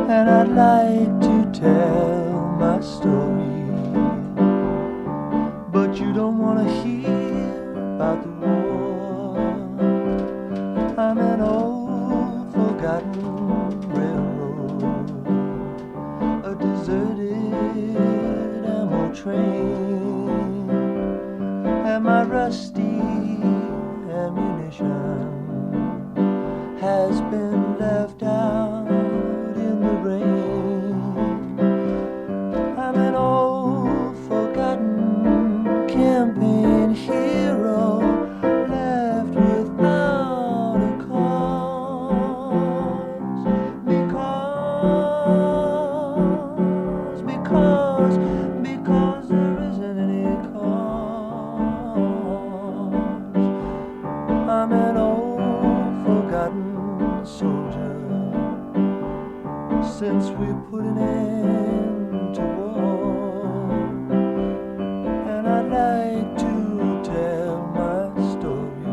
and I'd like to tell my story, but you don't want to hear about the war. I'm an old forgotten railroad, a deserted ammo train, and my rusty ammunition has been left out in the rain. I'm an old forgotten campaign hero left without a cause, because there isn't any cause. I'm an old forgotten soldier since we put an end to war, and I'd like to tell my story,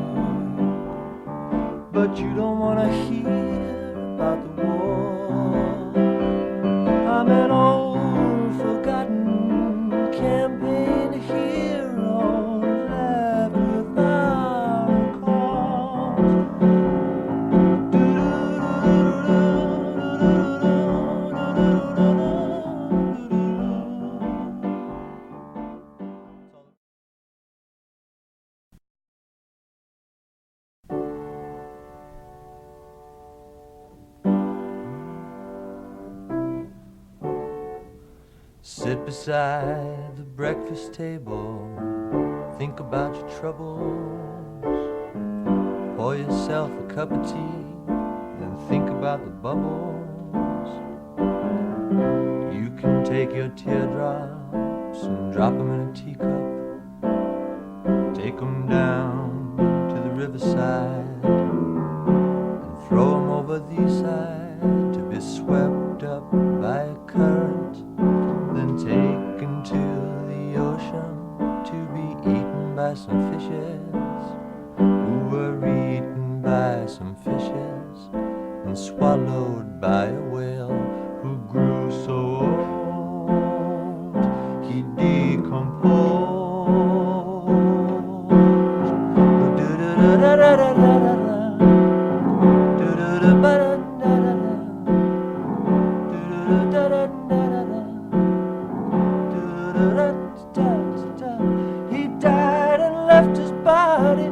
but you don't want to hear about the war. I'm an old forgotten campaign hero left without a cause. Sit beside the breakfast table, think about your troubles, pour yourself a cup of tea, then think about the bubbles. You can take your teardrops and drop them in a teacup, take them down to the riverside and throw them over the side to be swept up by a current, then taken to the ocean to be eaten by some fishes who were eaten by some fishes and swallowed by a whale who grew so old he decomposed. He died and left his body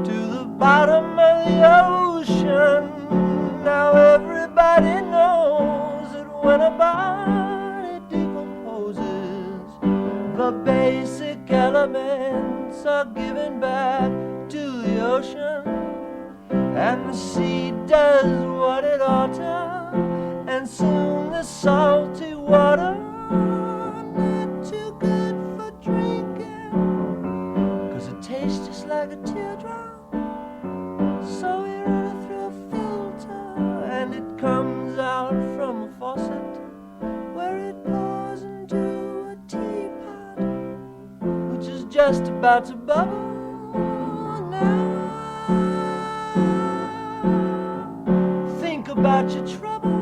to the bottom of the ocean. Now everybody knows that when a body decomposes, the basic elements are given back to the ocean, and the sea does what it ought to, and soon the salty water not too good for drinking, 'cause it tastes just like a teardrop. So we run it through a filter, and it comes out from a faucet where it pours into a teapot, which is just about to bubble now. Think about your trouble.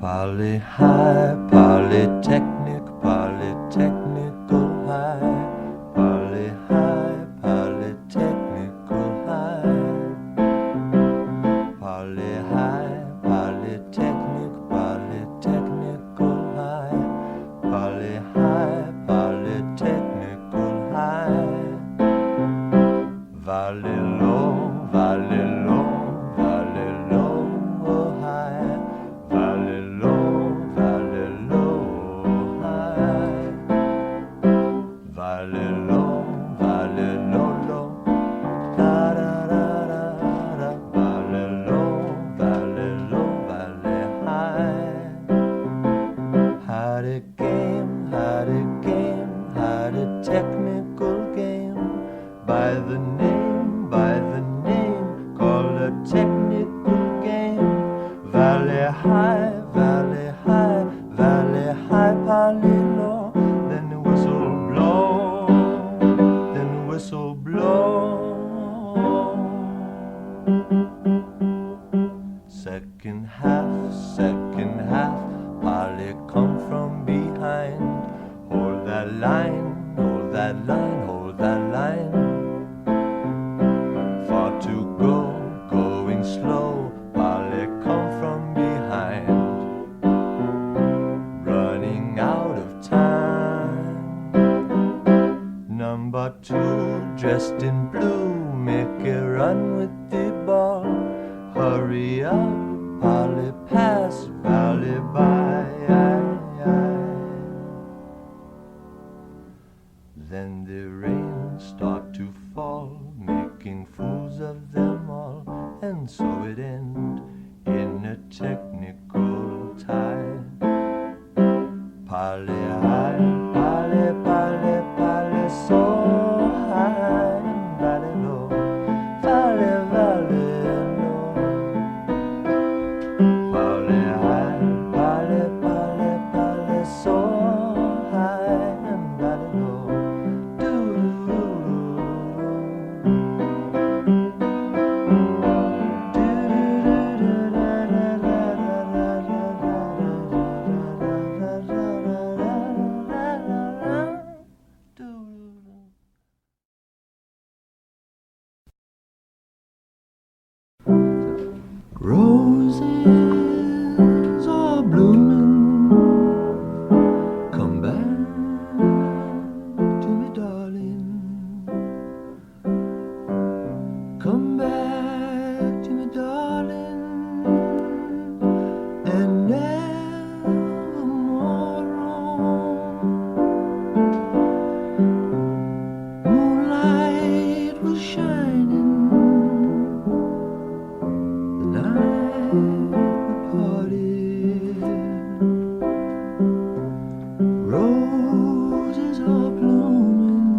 Poli High, Polytechnic, Polytechnical High, Poli High, Polytechnical High, Poli High, Polytechnic, Polytechnical High, Poli High, Polytechnical High, Valley Low, Valley Low, Valley Low, oh high, Valley Low, Valley Low, high, Valley Low, Valley Low, low, da da the name, called a technical game. Valley high, valley high, valley high, Poli low. Then the whistle blow, then the whistle blow. Second half, Poli come from behind. Hold that line, hold that line, hold that line. Far to go, going slow, Poli come from behind. Running out of time. Number 2, dressed in blue, make a run with the ball. Hurry up, Poli pass, Valley by. Then the rain start to fall, making fools of them all, and so it end in a technical tie. Poli high, Poli, Poli, Poli, so high, and valley low, valley, valley low. Poli high, Poli, Poli, Poli, so high, and valley low. Roses are blooming, come back to me, darling. Come back to me, darling, and nevermore wrong. Moonlight was shining the night we parted. Roses are blooming,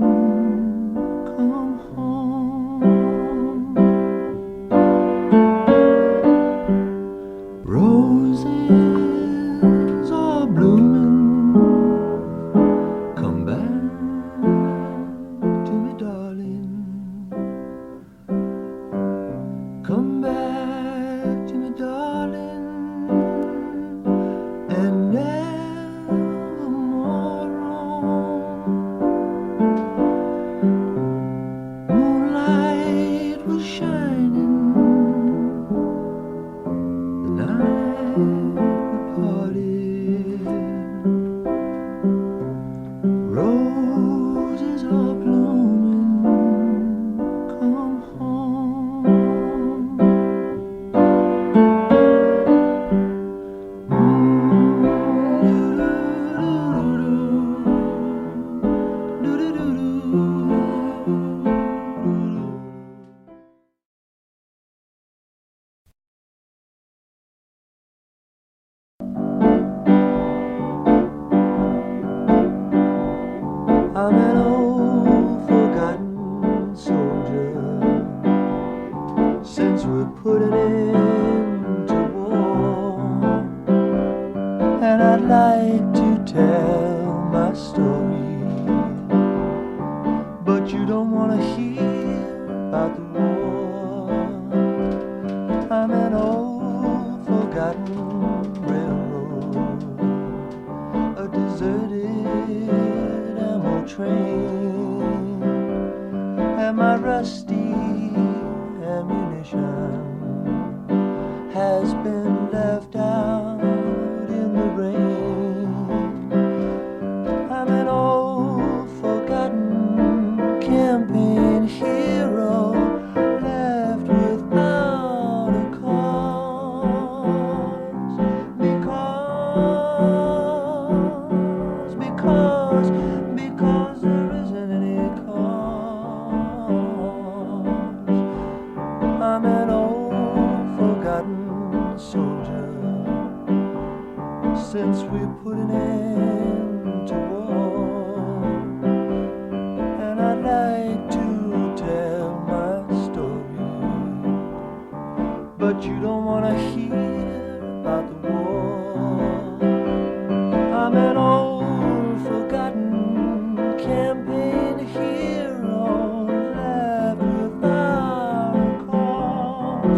come home. Roses are blooming, come back to me, darling. Come back to me, darling, and nevermore wrong. Moonlight was shining the night we parted. Roses are blooming, come home. I'm an old forgotten soldier, since we're putting into war, and I'd like to tell my story, but you don't want to hear about the war. I'm an old forgotten railroad, a deserted ammo train, and my rusty ammunition has been left out in the rain. I'm an old forgotten campaign hero but you don't want to hear about the war. I'm an old forgotten campaign hero left without a cause.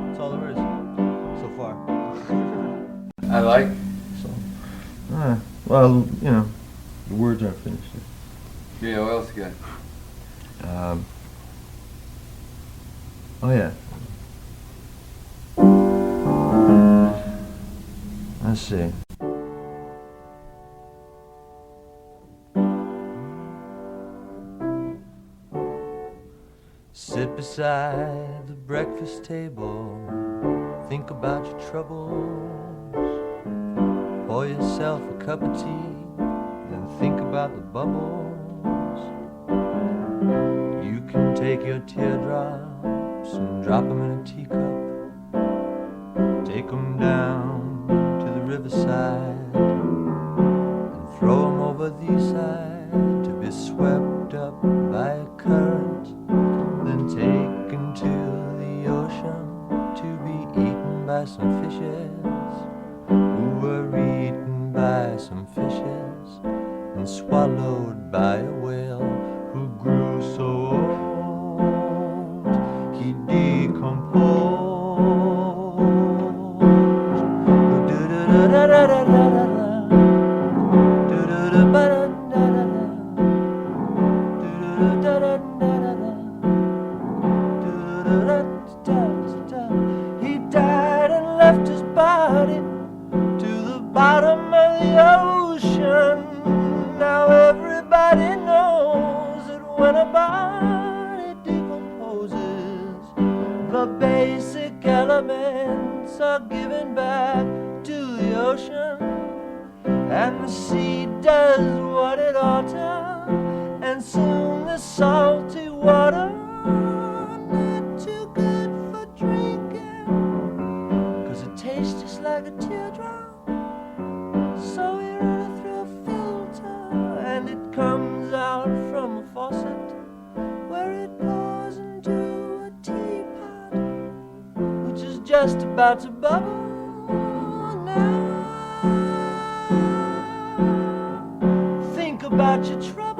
That's all there is so far. I like. So, well, you know, the words aren't finished yet. Yeah, what else you got? Oh yeah. Let's see. Sit beside the breakfast table, think about your troubles, pour yourself a cup of tea, then think about the bubbles. You can take your teardrops and drop them in a teacup, take them down to the riverside and throw them over the side to be swept up by a current, then taken to the ocean to be eaten by some fishes who were eaten by some fishes and swallowed by a whale who grew so old he decomposed. He died and left his body to the bottom of the ocean. Now everybody knows that when a body decomposes, the basic elements are given back to the ocean, and the sea does what it ought to, and soon the salty water not too good for drinking, 'cause it tastes just like a teardrop. So we run it through a filter, and it comes out from a faucet, where it pours into a teapot, which is just about to bubble now. Think about your trouble.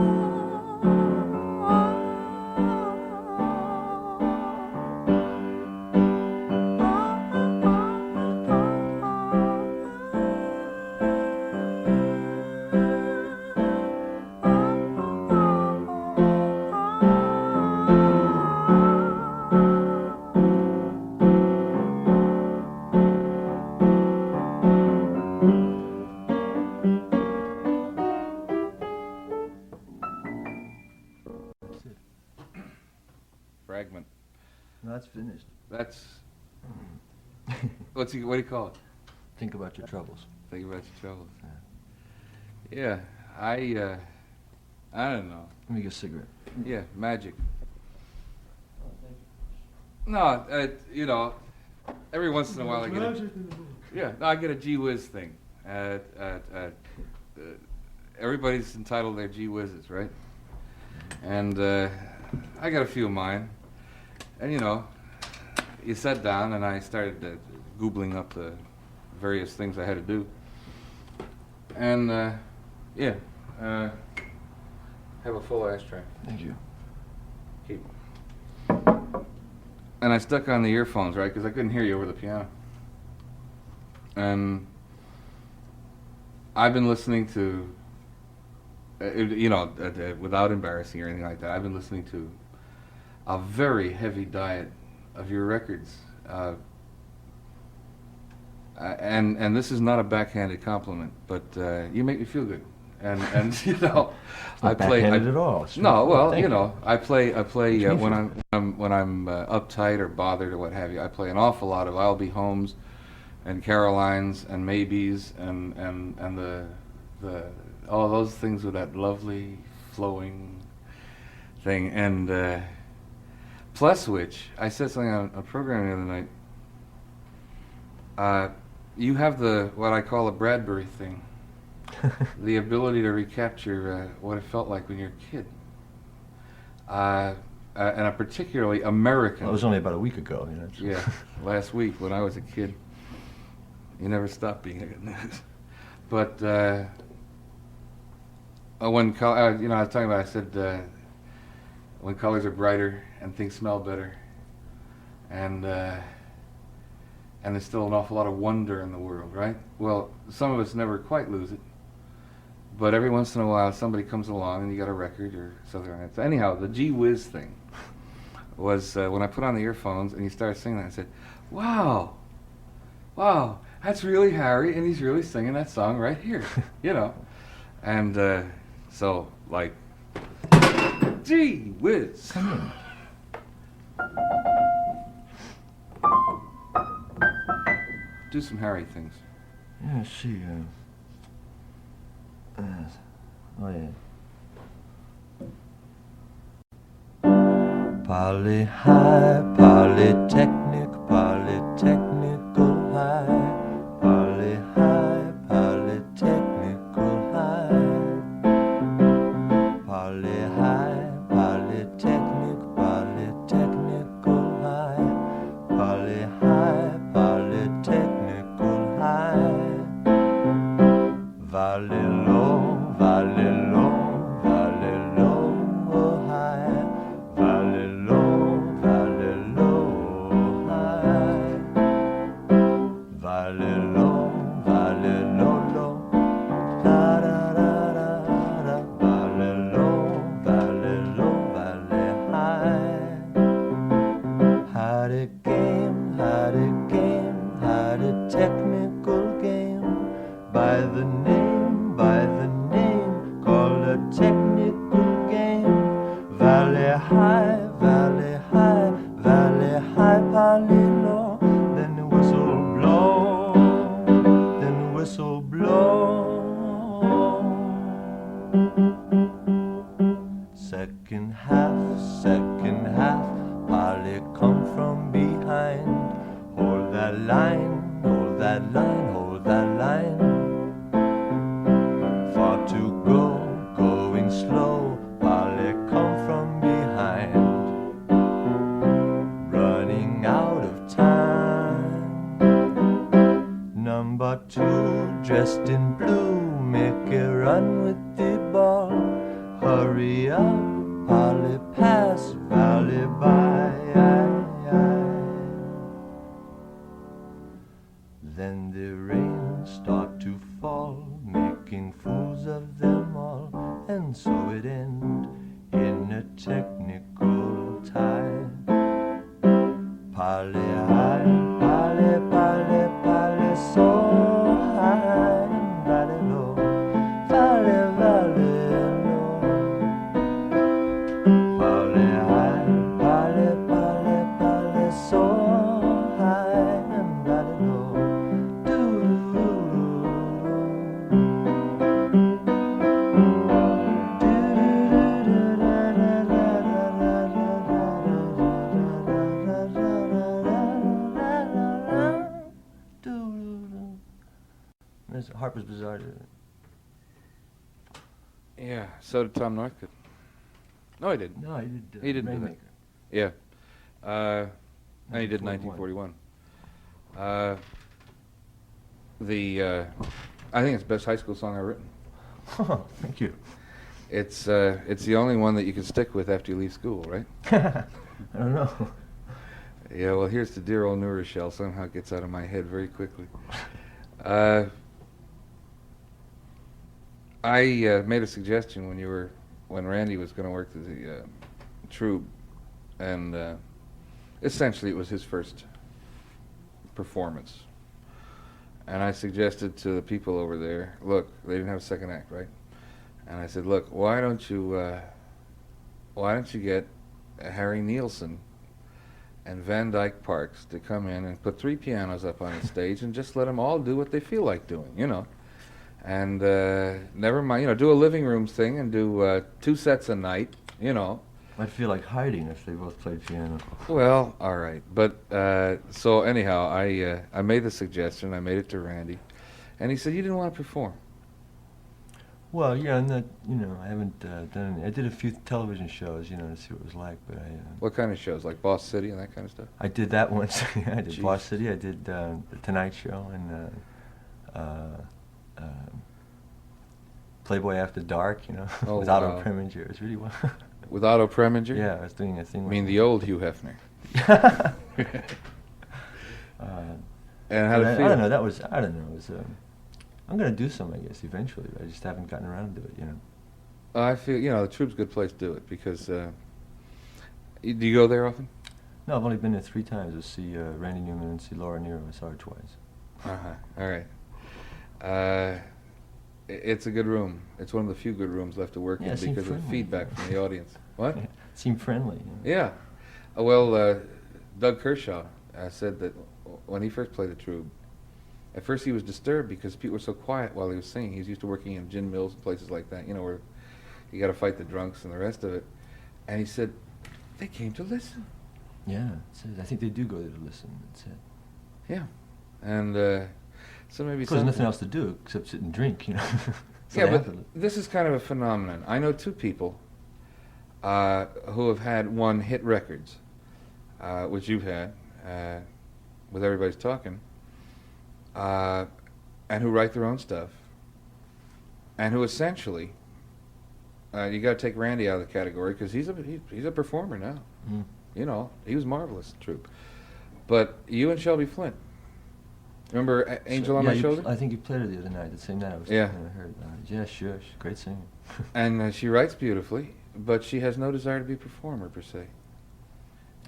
Fragment. No, that's finished. That's what do you call it? Think about your troubles. Think about your troubles. Yeah, I don't know. Let me get a cigarette. Yeah, magic. No, you know, every once in a while I get a gee whiz thing. Everybody's entitled to their gee whizzes, right? And I got a few of mine. And you know, you sat down and I started Googling up the various things I had to do. And yeah, have a full ashtray. Thank you. Keep. And I stuck on the earphones, right, because I couldn't hear you over the piano. And I've been listening to, you know, without embarrassing or anything like that, I've been listening to a very heavy diet of your records. And this is not a backhanded compliment, but you make me feel good. And you know, I play at all. No, well, you know, I play when I'm uptight or bothered or what have you. I play an awful lot of I'll Be Homes and Carolines and Maybes and the all those things with that lovely flowing thing. And plus which, I said something on a program the other night. You have what I call a Bradbury thing. the ability to recapture what it felt like when you're a kid. And a particularly American. Well, it was only about a week ago. You know, yeah, last week when I was a kid. You never stop being a good news. But when I was talking about, I said when colors are brighter and things smell better, and there's still an awful lot of wonder in the world, right? Well, some of us never quite lose it, but every once in a while somebody comes along and you got a record or something like that. So anyhow, the gee whiz thing was when I put on the earphones and you started singing that, I said, wow, that's really Harry, and he's really singing that song right here, you know. And so, like, gee whiz. Come in. Do some Harry things. Yeah, let's see. Oh, yeah. Poli High, Polytechnic, Polytechnical High. Poli High, Polytechnical High. Poli High, Polytechnic, Polytechnical High. Poli High, Polytechnical High. Valley low, valley low, valley low, oh high. Valley low, valley low, high. Valley low, low. Da da da da da. Valley low, valley high. Had a game, had a technical game. By the name, called a technical game. Valley high, valley high, valley high, Poli low. Then the whistle blow, then the whistle blow. Second half, Poli come from behind. Hold that line, hold that line, hold that line. Far to go, going slow, Poli come from behind. Running out of time. Number 2, dressed in blue, make a run with the ball. Hurry up, Poli pass, Valley by. Then the rain start to fall, making fools of them all, and so it end in a technical tie. Poli high, Poli, Poli, Poli, so high, and valley low, valley, valley low. Poli high, Poli, Poli, Poli, so high, and valley low. There's Harper's Bazaar. Yeah, so did Tom Northcote. No, he didn't. No, he did. He didn't do that. Rainmaker. Yeah. And he did 1941. I think it's the best high school song I've written. Oh, thank you. It's the only one that you can stick with after you leave school, right? I don't know. Yeah, well, here's to dear old New Rochelle. Somehow it gets out of my head very quickly. I made a suggestion when Randy was going to work the troupe, and essentially it was his first performance. And I suggested to the people over there, look, they didn't have a second act, right? And I said, look, why don't you get Harry Nilsson and Van Dyke Parks to come in and put 3 pianos up on the stage and just let them all do what they feel like doing, you know? And never mind, you know, do a living room thing and do 2 sets a night, you know. I'd feel like hiding if they both played piano. Well, all right, but so anyhow, I made the suggestion. I made it to Randy, and he said, "You didn't want to perform." Well, yeah, I'm not, I haven't done any. I did a few television shows, to see what it was like, but What kind of shows? Like Boss City and that kind of stuff? I did that once. Yeah, I did Jeez. Boss City, I did The Tonight Show, and Playboy After Dark, Oh, with wow. Otto Preminger. It was really well. With Otto Preminger? Yeah, I was doing a thing I with mean, him. the old Hugh Hefner. And how But did it feel? I don't know, I don't know, it was, I'm going to do some, I guess, eventually, but I just haven't gotten around to it, I feel, the Troupe's a good place to do it because, do you go there often? No, I've only been there 3 times to see Randy Newman and see Laura Nyro. I saw her twice. All right. It's a good room. It's one of the few good rooms left to work Yeah, in it seemed because of friendly. feedback from the audience. What? It seemed friendly. Yeah. Well, Doug Kershaw said that when he first played the Troupe, at first he was disturbed because people were so quiet while he was singing. He's used to working in gin mills and places like that, where you got to fight the drunks and the rest of it. And he said, they came to listen. Yeah, I think they do go there to listen. That's it. Yeah. And so maybe There's nothing else to do except sit and drink, So yeah, they have but to this is kind of a phenomenon. I know 2 people who have had one hit records, which you've had, with Everybody's Talking, and who write their own stuff, and who essentially, you got to take Randy out of the category because he's a performer now. Mm. He was marvelous in the Troupe. But you and Shelby Flint, remember Angel on My Shoulder? I think you played her the other night, the same night I was Yeah. I heard. Yeah, sure, she's a great singer. And she writes beautifully, but she has no desire to be a performer per se.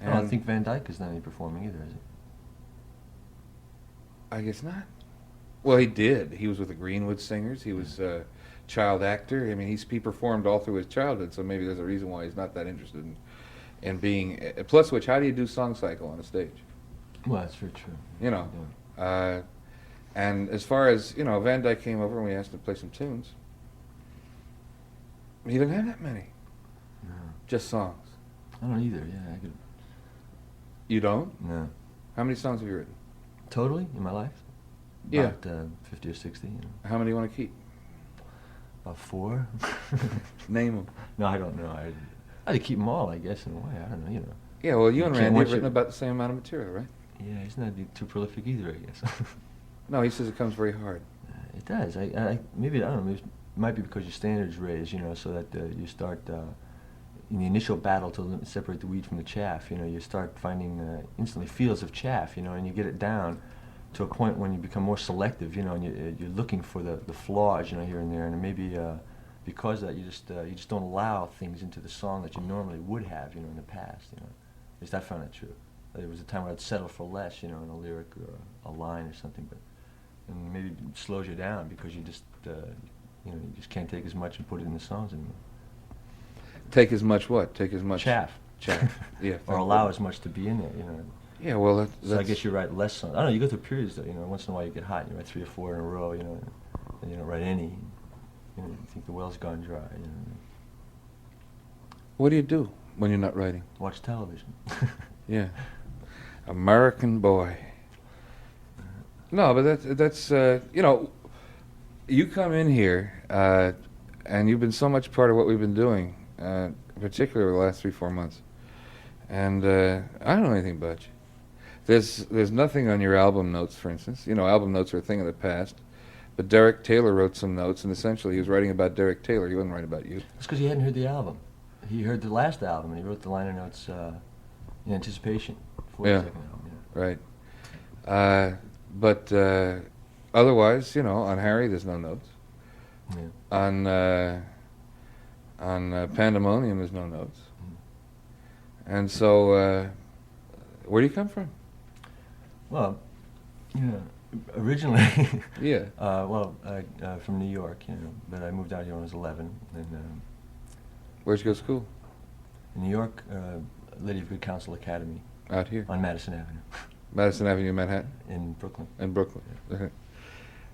I don't think Van Dyke is not any performing either, is it? I guess not. Well, he did. He was with the Greenwood Singers. He was a child actor. I mean, he performed all through his childhood, so maybe there's a reason why he's not that interested in being. Plus, which, how do you do song cycle on a stage? Well, that's very true. And as far as, Van Dyke came over and we asked him to play some tunes. He didn't have that many. No. Just songs. I don't either, yeah. I could. You don't? No. How many songs have you written? Totally, in my life? Yeah. About 50 or 60. How many do you want to keep? About 4. Name them. No, I don't know. I'd keep them all, I guess, in a way. I don't know, Yeah, well, you and can't Randy have watch written it. about the same amount of material, right? Yeah, he's not too prolific either, I guess. No, he says it comes very hard. It does. Maybe, I don't know, maybe it might be because your standards raised, so that you start, in the initial battle to separate the wheat from the chaff, you start finding instantly fields of chaff, and you get it down to a point when you become more selective, and you're looking for the flaws, here and there, and maybe because of that you just don't allow things into the song that you normally would have, in the past, At least I found that true. There was a time where I'd settle for less, in a lyric or a line or something, and maybe it slows you down because you just can't take as much and put it in the songs anymore. Take as much what? Take as much Chaff. Chaff. Yeah. Or allow as much to be in there, Yeah, well, that's... So I guess you write less songs. I don't know, you go through periods, though, once in a while you get hot and you write 3 or 4 in a row, and you don't write any. You think the well's gone dry, What do you do when you're not writing? Watch television. Yeah. American boy. No, but that's you come in here, and you've been so much part of what we've been doing, particularly over the last 3-4 months. And I don't know anything about you. There's nothing on your album notes, for instance. Album notes are a thing of the past. But Derek Taylor wrote some notes, and essentially he was writing about Derek Taylor. He wasn't writing about you. That's because he hadn't heard the album. He heard the last album, and he wrote the liner notes in anticipation for the second album. Right. But otherwise, on Harry, there's no notes. Yeah. On Pandemonium, there's no notes. And so, where do you come from? Well, originally, Yeah. from New York, but I moved out here when I was 11. And Where'd you go to school? in New York, Lady of Good Counsel Academy Out here. on Madison Avenue Madison Avenue, Manhattan? in Brooklyn. In Brooklyn.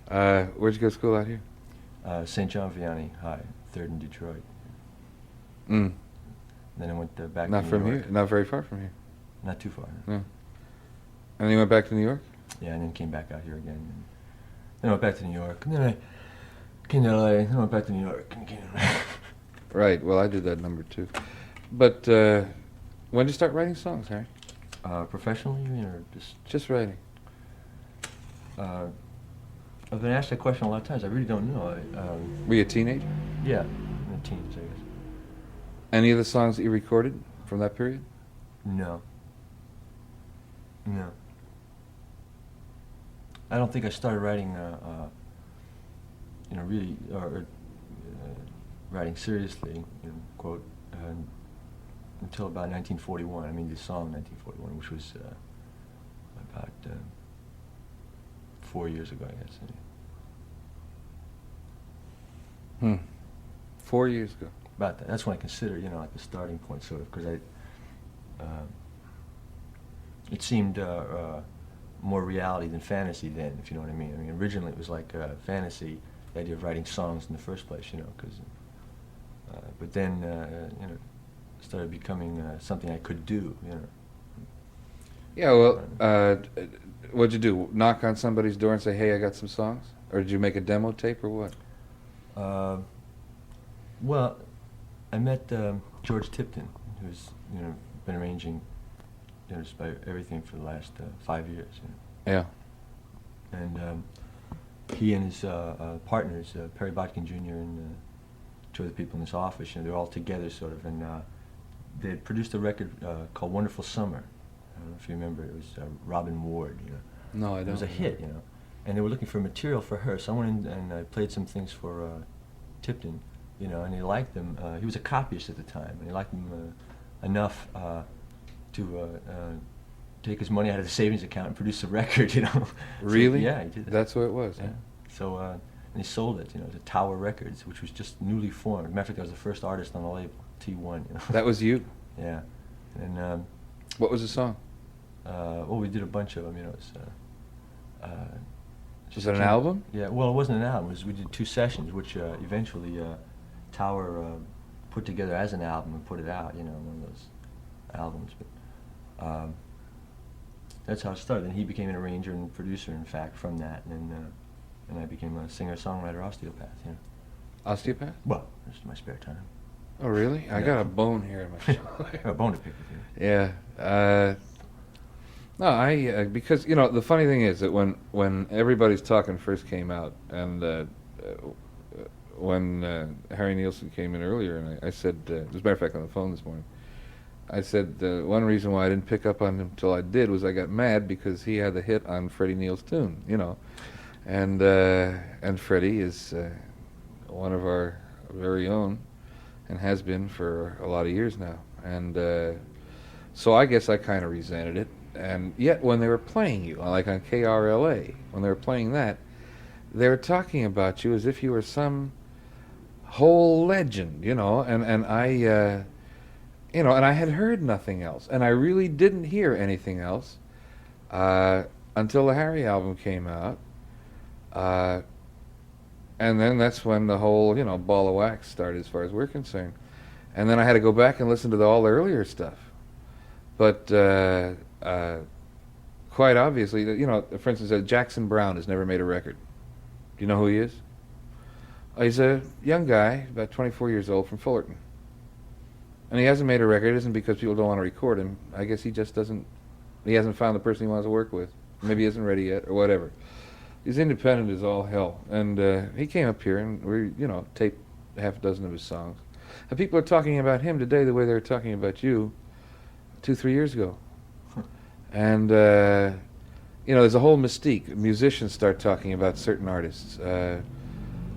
Where'd you go to school out here? St. John Vianney High, 3rd in Detroit. Mm. Then I went back Not to New from York. here? Not very far from here. Not too far. No. And then you went back to New York? Yeah, and then came back out here again. And then I went back to New York. And then I Came to LA, I went back to New York. Right. Well, I did that number too. But when did you start writing songs, Harry? Professionally, you mean, or just writing? I've been asked that question a lot of times. I really don't know. Were you a teenager? Yeah, in the teens, I guess. Any of the songs that you recorded from that period? No. No. I don't think I started writing, really, or writing seriously, quote, until about 1941. I mean, the song 1941, which was about 4 years ago, I guess. 4 years ago. About that. That's when I consider, like the starting point, sort of, because it seemed more reality than fantasy then, if you know what I mean. I mean, originally it was like fantasy, the idea of writing songs in the first place, because, but then, it started becoming something I could do, Yeah, well, what'd you do? Knock on somebody's door and say, hey, I got some songs? Or did you make a demo tape or what? Well, I met George Tipton, who's, been arranging just about everything for the last 5 years. Yeah. And he and his partners, Perry Botkin Jr. and two other people in this office, they're all together sort of, and they had produced a record called Wonderful Summer. I don't know if you remember, it was Robin Ward, No, I don't. It was a hit, and they were looking for material for her, so I went in and I played some things for Tipton, and he liked them. He was a copyist at the time, and he liked them enough to take his money out of the savings account and produce a record, Really? So, yeah, he did that. That's what it was, Yeah. huh? So, and he sold it, to Tower Records, which was just newly formed. Matter of fact, I was the first artist on the label, T1. That was you? Yeah. And what was the song? well, we did a bunch of them, it was... Was it an album? Yeah, well, it wasn't an album. We did 2 sessions, which eventually Tower put together as an album and put it out, one of those albums. But that's how it started. Then he became an arranger and producer, in fact, from that. And I became a singer-songwriter osteopath, Osteopath? Well, just in my spare time. Oh, really? I got a bone here in my shoulder. A bone to pick with you. Yeah. No, I because the funny thing is that when Everybody's Talking first came out, and when Harry Nilsson came in earlier, and I said, as a matter of fact, on the phone this morning, I said one reason why I didn't pick up on him till I did was I got mad because he had the hit on Freddie Neal's tune, and Freddie is one of our very own, and has been for a lot of years now, and so I guess I kind of resented it. And yet, when they were playing you, like on KRLA, when they were playing that, they were talking about you as if you were some whole legend, and I, and I had heard nothing else, and I really didn't hear anything else until the Harry album came out, and then that's when the whole, ball of wax started, as far as we're concerned, and then I had to go back and listen to all the earlier stuff, but. Quite obviously, for instance, Jackson Browne has never made a record. Do you know who he is? He's a young guy, about 24 years old, from Fullerton. And he hasn't made a record. It isn't because people don't want to record him. I guess he just doesn't, he hasn't found the person he wants to work with. Maybe he isn't ready yet, or whatever. He's independent as all hell. And he came up here and we, taped half a dozen of his songs. And people are talking about him today the way they were talking about you 2-3 years ago. And, there's a whole mystique. Musicians start talking about certain artists.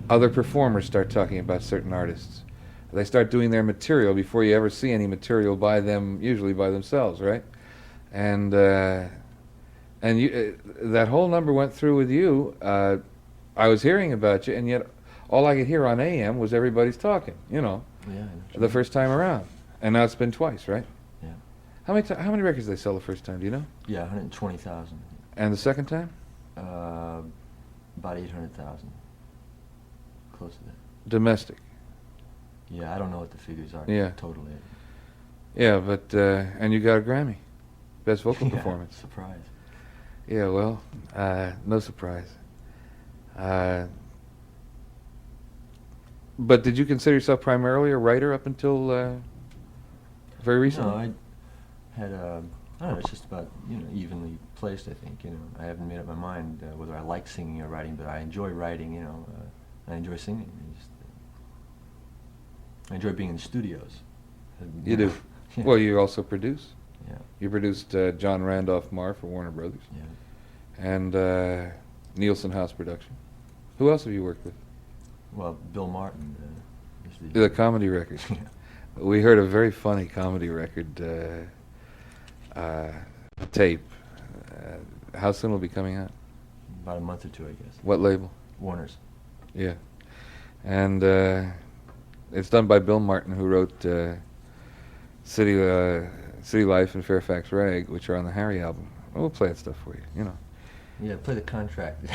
Other performers start talking about certain artists. They start doing their material before you ever see any material by them, usually by themselves, right? And you, that whole number went through with you. I was hearing about you, and yet all I could hear on AM was Everybody's Talking, Yeah. the first time around. And now it's been twice, right? Yeah. How many records did they sell the first time, do you know? Yeah, 120,000. And the second time? About 800,000. Close to that. Domestic. Yeah, I don't know what the figures are. Yeah. Totally. Yeah, but, and you got a Grammy. Best vocal performance. Surprise. Yeah, well, no surprise. But did you consider yourself primarily a writer up until very recently? No, I had I don't know. It's just about evenly placed. I think I haven't made up my mind whether I like singing or writing, but I enjoy writing. I enjoy singing. I enjoy being in studios. You do. Yeah. Well, you also produce. Yeah. You produced John Randolph Marr for Warner Brothers. Yeah. And Nilsson House Production. Who else have you worked with? Well, Bill Martin. The comedy record. Yeah. We heard a very funny comedy record tape. How soon will it be coming out? About a month or two, I guess. What label? Warner's. Yeah. And it's done by Bill Martin, who wrote City Life and Fairfax Rag, which are on the Harry album. We'll play that stuff for you, Yeah, play the contract.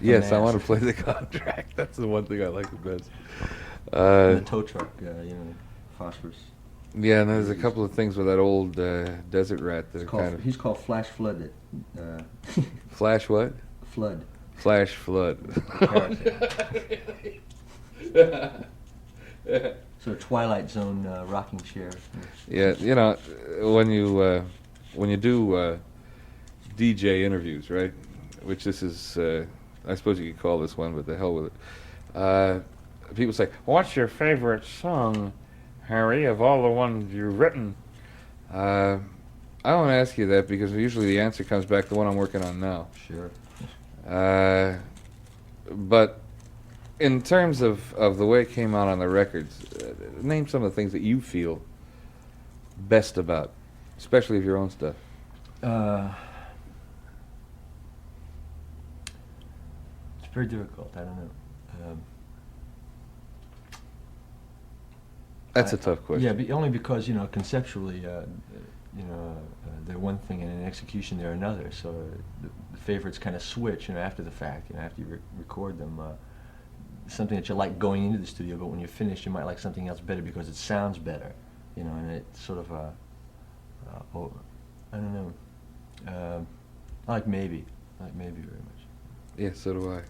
Yes, I want to play the contract. That's the one thing I like the best. And the tow truck, phosphorus. Yeah, and there's a couple of things with that old desert rat that He's called Flash Flood. Flash what? Flood. Flash Flood. So Twilight Zone rocking chair. Yeah, when you do DJ interviews, right? Which this is, I suppose you could call this one, but the hell with it. People say, "What's your favorite song, Harry, of all the ones you've written?" I don't want to ask you that because usually the answer comes back the one I'm working on now. Sure. But in terms of the way it came out on the records, name some of the things that you feel best about, especially of your own stuff. It's very difficult. I don't know. That's a tough question. Yeah, but only because conceptually, they're one thing, and in execution they're another. So the favorites kind of switch, after the fact. After you record them, something that you like going into the studio, but when you're finished, you might like something else better because it sounds better. And it's sort of I don't know. I like Maybe. I like Maybe very much. Yeah, so do I.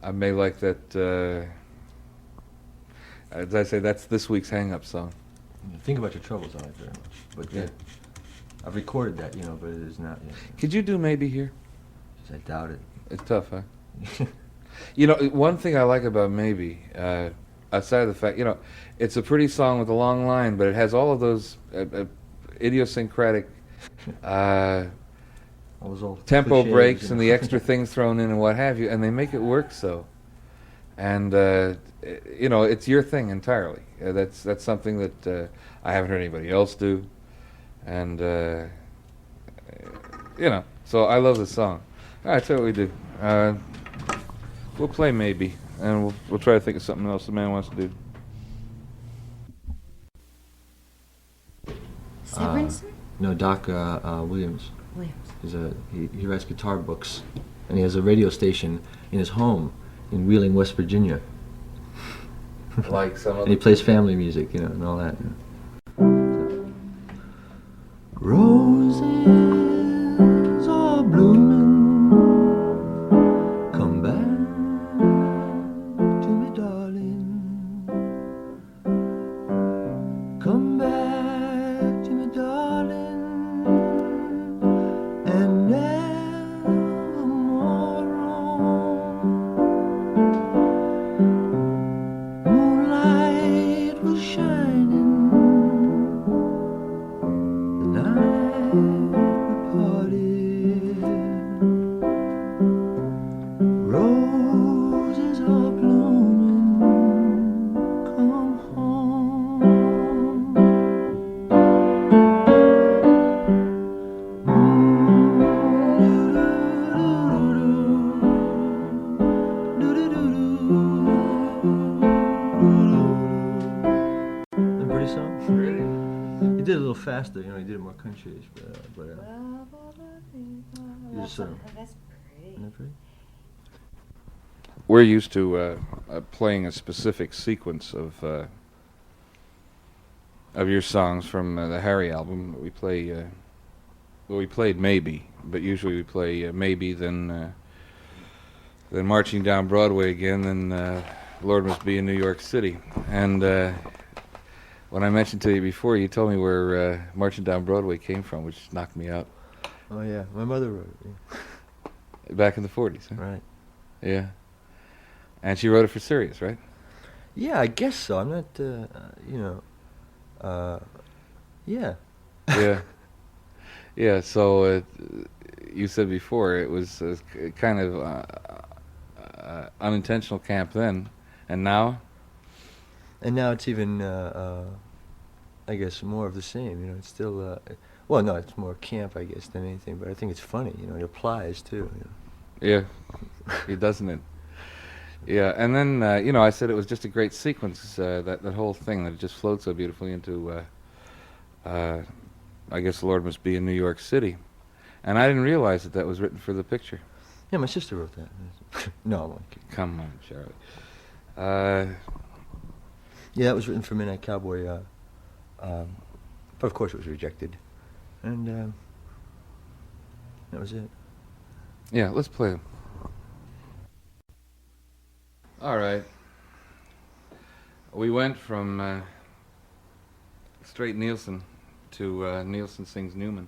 I may like that. As I say, that's this week's hang-up song. Think About Your Troubles, I like very much. But yeah. I've recorded that, but it is not. Could you do Maybe here? I doubt it. It's tough, huh? One thing I like about Maybe, outside of the fact, it's a pretty song with a long line, but it has all of those idiosyncratic tempo breaks and the extra things thrown in and what have you, and they make it work so. And it's your thing entirely. That's something that I haven't heard anybody else do, and so I love the song. All right, so what we do. We'll play Maybe, and we'll try to think of something else the man wants to do. Severinsen? No, Doc Williams. Williams. He writes guitar books, and he has a radio station in his home in Wheeling, West Virginia. Like some of and he plays family music, and all that. Roses are blooming, come back to me, darling. Come back to me, darling, and never more wrong. Moonlight was shining the night we parted. Roses are blooming, come home. The British song? Really? He did it a little faster, he did it more country-ish, but That's, Yes, that's pretty. isn't that pretty? We're used to playing a specific sequence of your songs from the Harry album. We play. We played Maybe, but usually we play Maybe, then Marching Down Broadway again, then Lord Must Be in New York City. And when I mentioned to you before, you told me where Marching Down Broadway came from, which knocked me out. Oh yeah, my mother wrote it. Yeah. Back in the 40s, huh? Right. Yeah. And she wrote it for Sirius, right? Yeah, I guess so. I'm not, yeah. Yeah. Yeah, so you said before it was kind of unintentional camp then, and now? And now it's even, I guess, more of the same. It's still, well, no, it's more camp, I guess, than anything. But I think it's funny. It applies too. Yeah, it doesn't it? Yeah, and then I said it was just a great sequence. That whole thing that it just flowed so beautifully into. I guess the Lord Must Be in New York City, and I didn't realize that was written for the picture. Yeah, my sister wrote that. No, I'm only kidding. Come on, Charlie. Yeah, that was written for Midnight Cowboy, but of course it was rejected, and that was it. Yeah, let's play them. All right. We went from straight Nilsson to Nilsson Sings Newman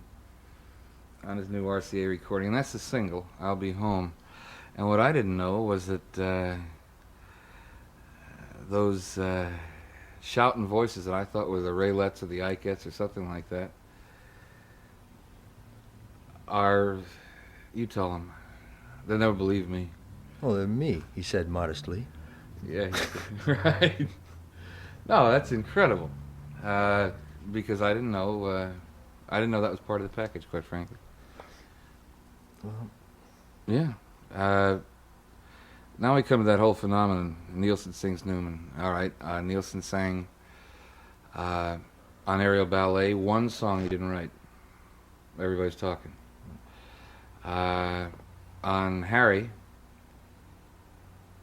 on his new RCA recording. And that's the single, I'll Be Home. And what I didn't know was that those shouting voices that I thought were the Raylettes or the Ikettes or something like that are, you tell them, they'll never believe me. Well, they're me, he said modestly. Yeah, right. No, that's incredible. Because I didn't know that was part of the package, quite frankly. Well, yeah. Now we come to that whole phenomenon. Nilsson Sings Newman. All right. Nilsson sang on Aerial Ballet one song he didn't write. Everybody's talking. On Harry,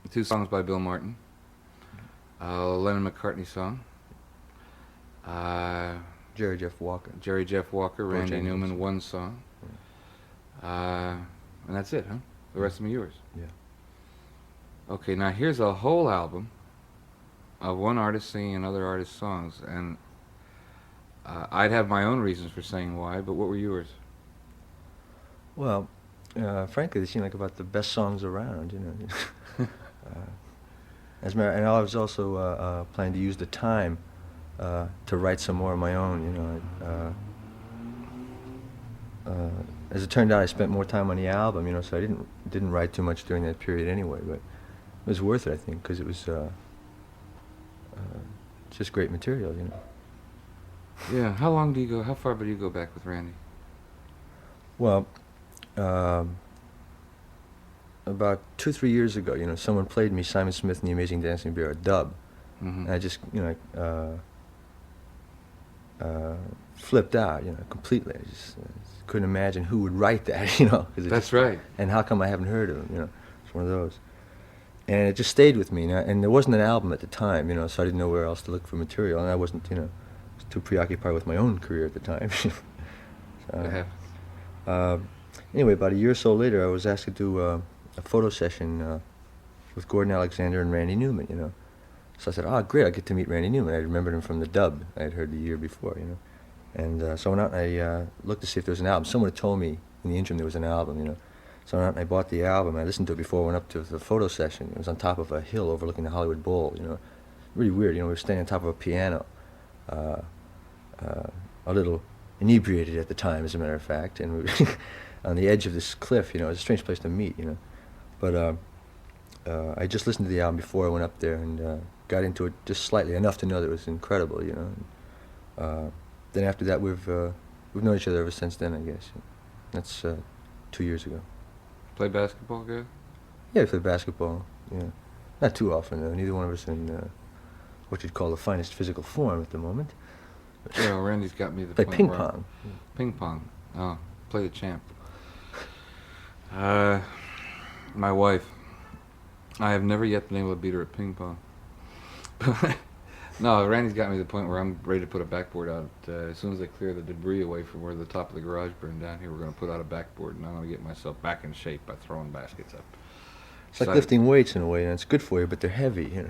2 songs by Bill Martin. Lennon McCartney song. Jerry Jeff Walker. Randy Jenkins. Newman, 1 song. And that's it, huh? The rest of them are yours. Yeah. Okay, now here's a whole album of one artist singing another artist's songs, and I'd have my own reasons for saying why, but what were yours? Well, frankly, they seem like about the best songs around, As a matter, and I was also planning to use the time to write some more of my own, as it turned out, I spent more time on the album, so I didn't write too much during that period anyway. But it was worth it, I think, because it was just great material, Yeah. How far do you go back with Randy? Well, about 2-3 years ago, someone played me Simon Smith and the Amazing Dancing Bear, a dub, Mm-hmm. and I just, flipped out, completely. I just couldn't imagine who would write that, 'cause That's right. And how come I haven't heard of him, It's one of those. And it just stayed with me, and there wasn't an album at the time, so I didn't know where else to look for material, and I wasn't, was too preoccupied with my own career at the time. Anyway, about a year or so later, I was asked to do a photo session with Gordon Alexander and Randy Newman, So I said, great, I get to meet Randy Newman. I remembered him from the dub I had heard the year before, And so I went out and I looked to see if there was an album. Someone had told me in the interim there was an album, So I went out and I bought the album. I listened to it before I went up to the photo session. It was on top of a hill overlooking the Hollywood Bowl, Really weird, we were standing on top of a piano. A little inebriated at the time, as a matter of fact, and we were on the edge of this cliff, It was a strange place to meet, But I just listened to the album before I went up there and got into it just slightly, enough to know that it was incredible, Then after that, we've known each other ever since then, I guess. That's 2 years ago. Play basketball, good? Yeah, we play basketball, Not too often, though. Neither one of us in what you'd call the finest physical form at the moment. Yeah, Randy's got me the Play point ping where pong. Ping pong. Oh, play the champ. My wife. I have never yet been able to beat her at ping pong. No, Randy's got me to the point where I'm ready to put a backboard out. As soon as I clear the debris away from where the top of the garage burned down here, we're going to put out a backboard, and I'm going to get myself back in shape by throwing baskets up. It's like lifting weights in a way, and it's good for you, but they're heavy. You know,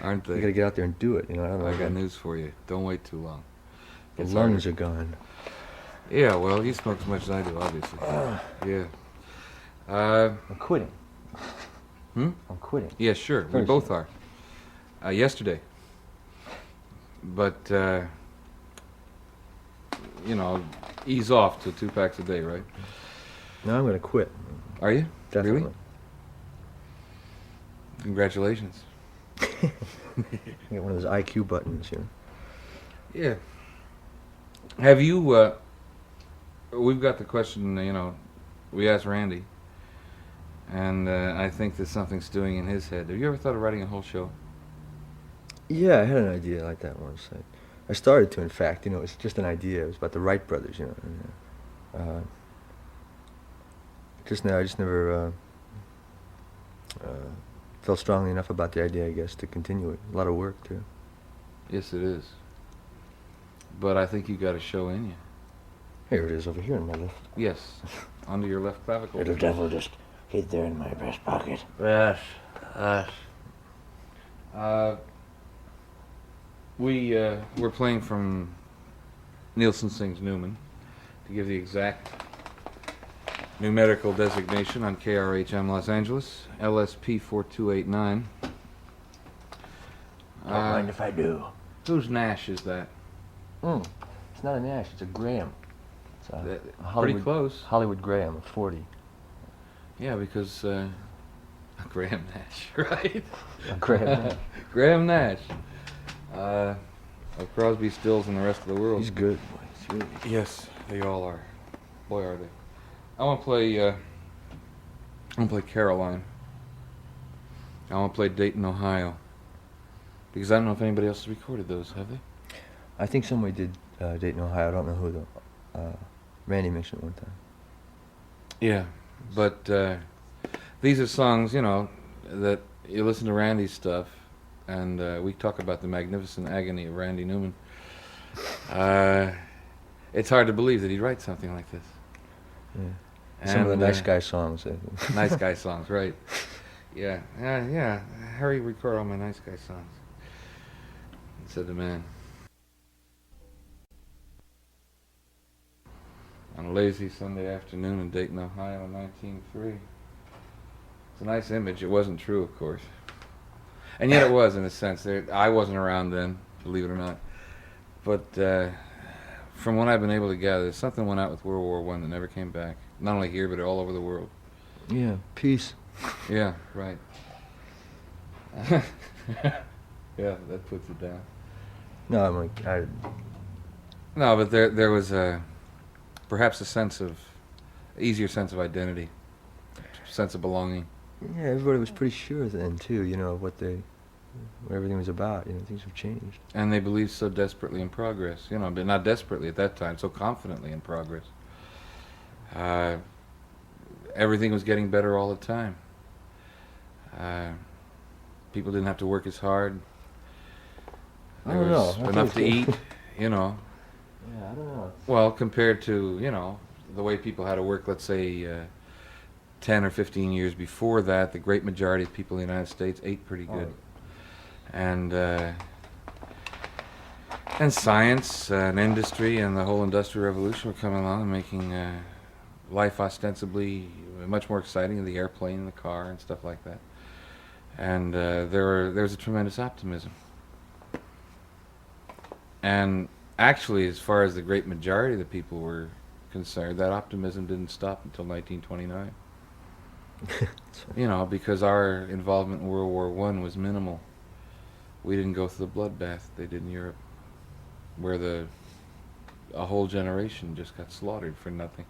Aren't they? you got to get out there and do it. You know, I don't know. I got news for you. Don't wait too long. The It's lungs harder. are gone. Yeah, well, you smoke as much as I do, obviously. Yeah. I'm quitting. I'm quitting. Yeah, sure. We Very both soon. are. Yesterday. But, you know, ease off to 2 packs a day, right? No, I'm going to quit. Are you? Definitely. Really? Congratulations. I get one of those IQ buttons, you know. Yeah. Have you, we've got the question, you know, we asked Randy, and I think there's something stewing in his head. Have you ever thought of writing a whole show? Yeah, I had an idea like that once. I started to, in fact. You know, it's just an idea. It was about the Wright brothers, you know. And, I just never felt strongly enough about the idea, I guess, to continue it. A lot of work, too. Yes, it is. But I think you got a show in you. Here it is over here in my left. Yes, under your left clavicle. Little devil just hid there in my breast pocket. Yes. We're playing from Nilsson Sings Newman, to give the exact numerical designation on KRHM Los Angeles, LSP 4289. Don't mind if I do. Whose Nash is that? It's not a Nash, it's a Graham. It's a Pretty close. Hollywood Graham, a 40. Yeah, because Graham Nash, right? A Graham Nash. Graham Nash. Of Crosby, Stills, and the rest of the world. He's good, boy. He's really good. Yes, they all are. Boy, are they. I want to play. Caroline. I want to play Dayton, Ohio. Because I don't know if anybody else has recorded those, have they? I think somebody did Dayton, Ohio. I don't know who though. Randy mentioned it one time. Yeah, but these are songs, you know, that you listen to Randy's stuff, and we talk about the magnificent agony of Randy Newman. It's hard to believe that he'd write something like this. Yeah. Some of the And, nice guy songs. Nice guy songs, right? Yeah. Harry, record all my nice guy songs, said the man. On a lazy Sunday afternoon in Dayton, Ohio, in 1903. It's a nice image. It wasn't true, of course. And yet it was, in a sense. I wasn't around then, believe it or not. But from what I've been able to gather, something went out with World War I that never came back. Not only here, but all over the world. Yeah, peace. Yeah, right. Yeah, that puts it down. No, I'm like, No, but there was perhaps a easier sense of identity, sense of belonging. yeah, everybody was pretty sure then too, you know, what everything was about. You know, things have changed. And they believed so desperately in progress, you know, but not desperately at that time, so confidently in progress. Everything was getting better all the time. People didn't have to work as hard. I There don't was know. I enough to think eat, you know. Yeah, I don't know. Well, compared to, you know, the way people had to work, let's say, 10 or 15 years before that, the great majority of people in the United States ate pretty good. And science and industry and the whole Industrial Revolution were coming along and making life ostensibly much more exciting, the airplane and the car and stuff like that. And there was a tremendous optimism. And actually, as far as the great majority of the people were concerned, that optimism didn't stop until 1929. You know, because our involvement in World War I was minimal. We didn't go through the bloodbath they did in Europe, where a whole generation just got slaughtered for nothing.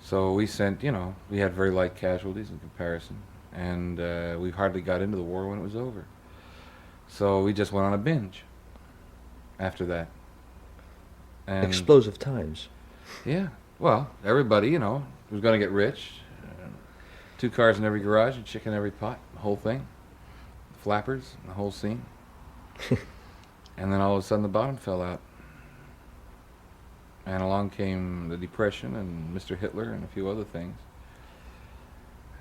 So we had very light casualties in comparison, and we hardly got into the war when it was over. So we just went on a binge after that. And Explosive times. yeah, well, everybody, you know, was going to get rich. 2 cars in every garage, a chicken in every pot, the whole thing. Flappers, the whole scene. And then all of a sudden the bottom fell out. And along came the Depression and Mr. Hitler and a few other things.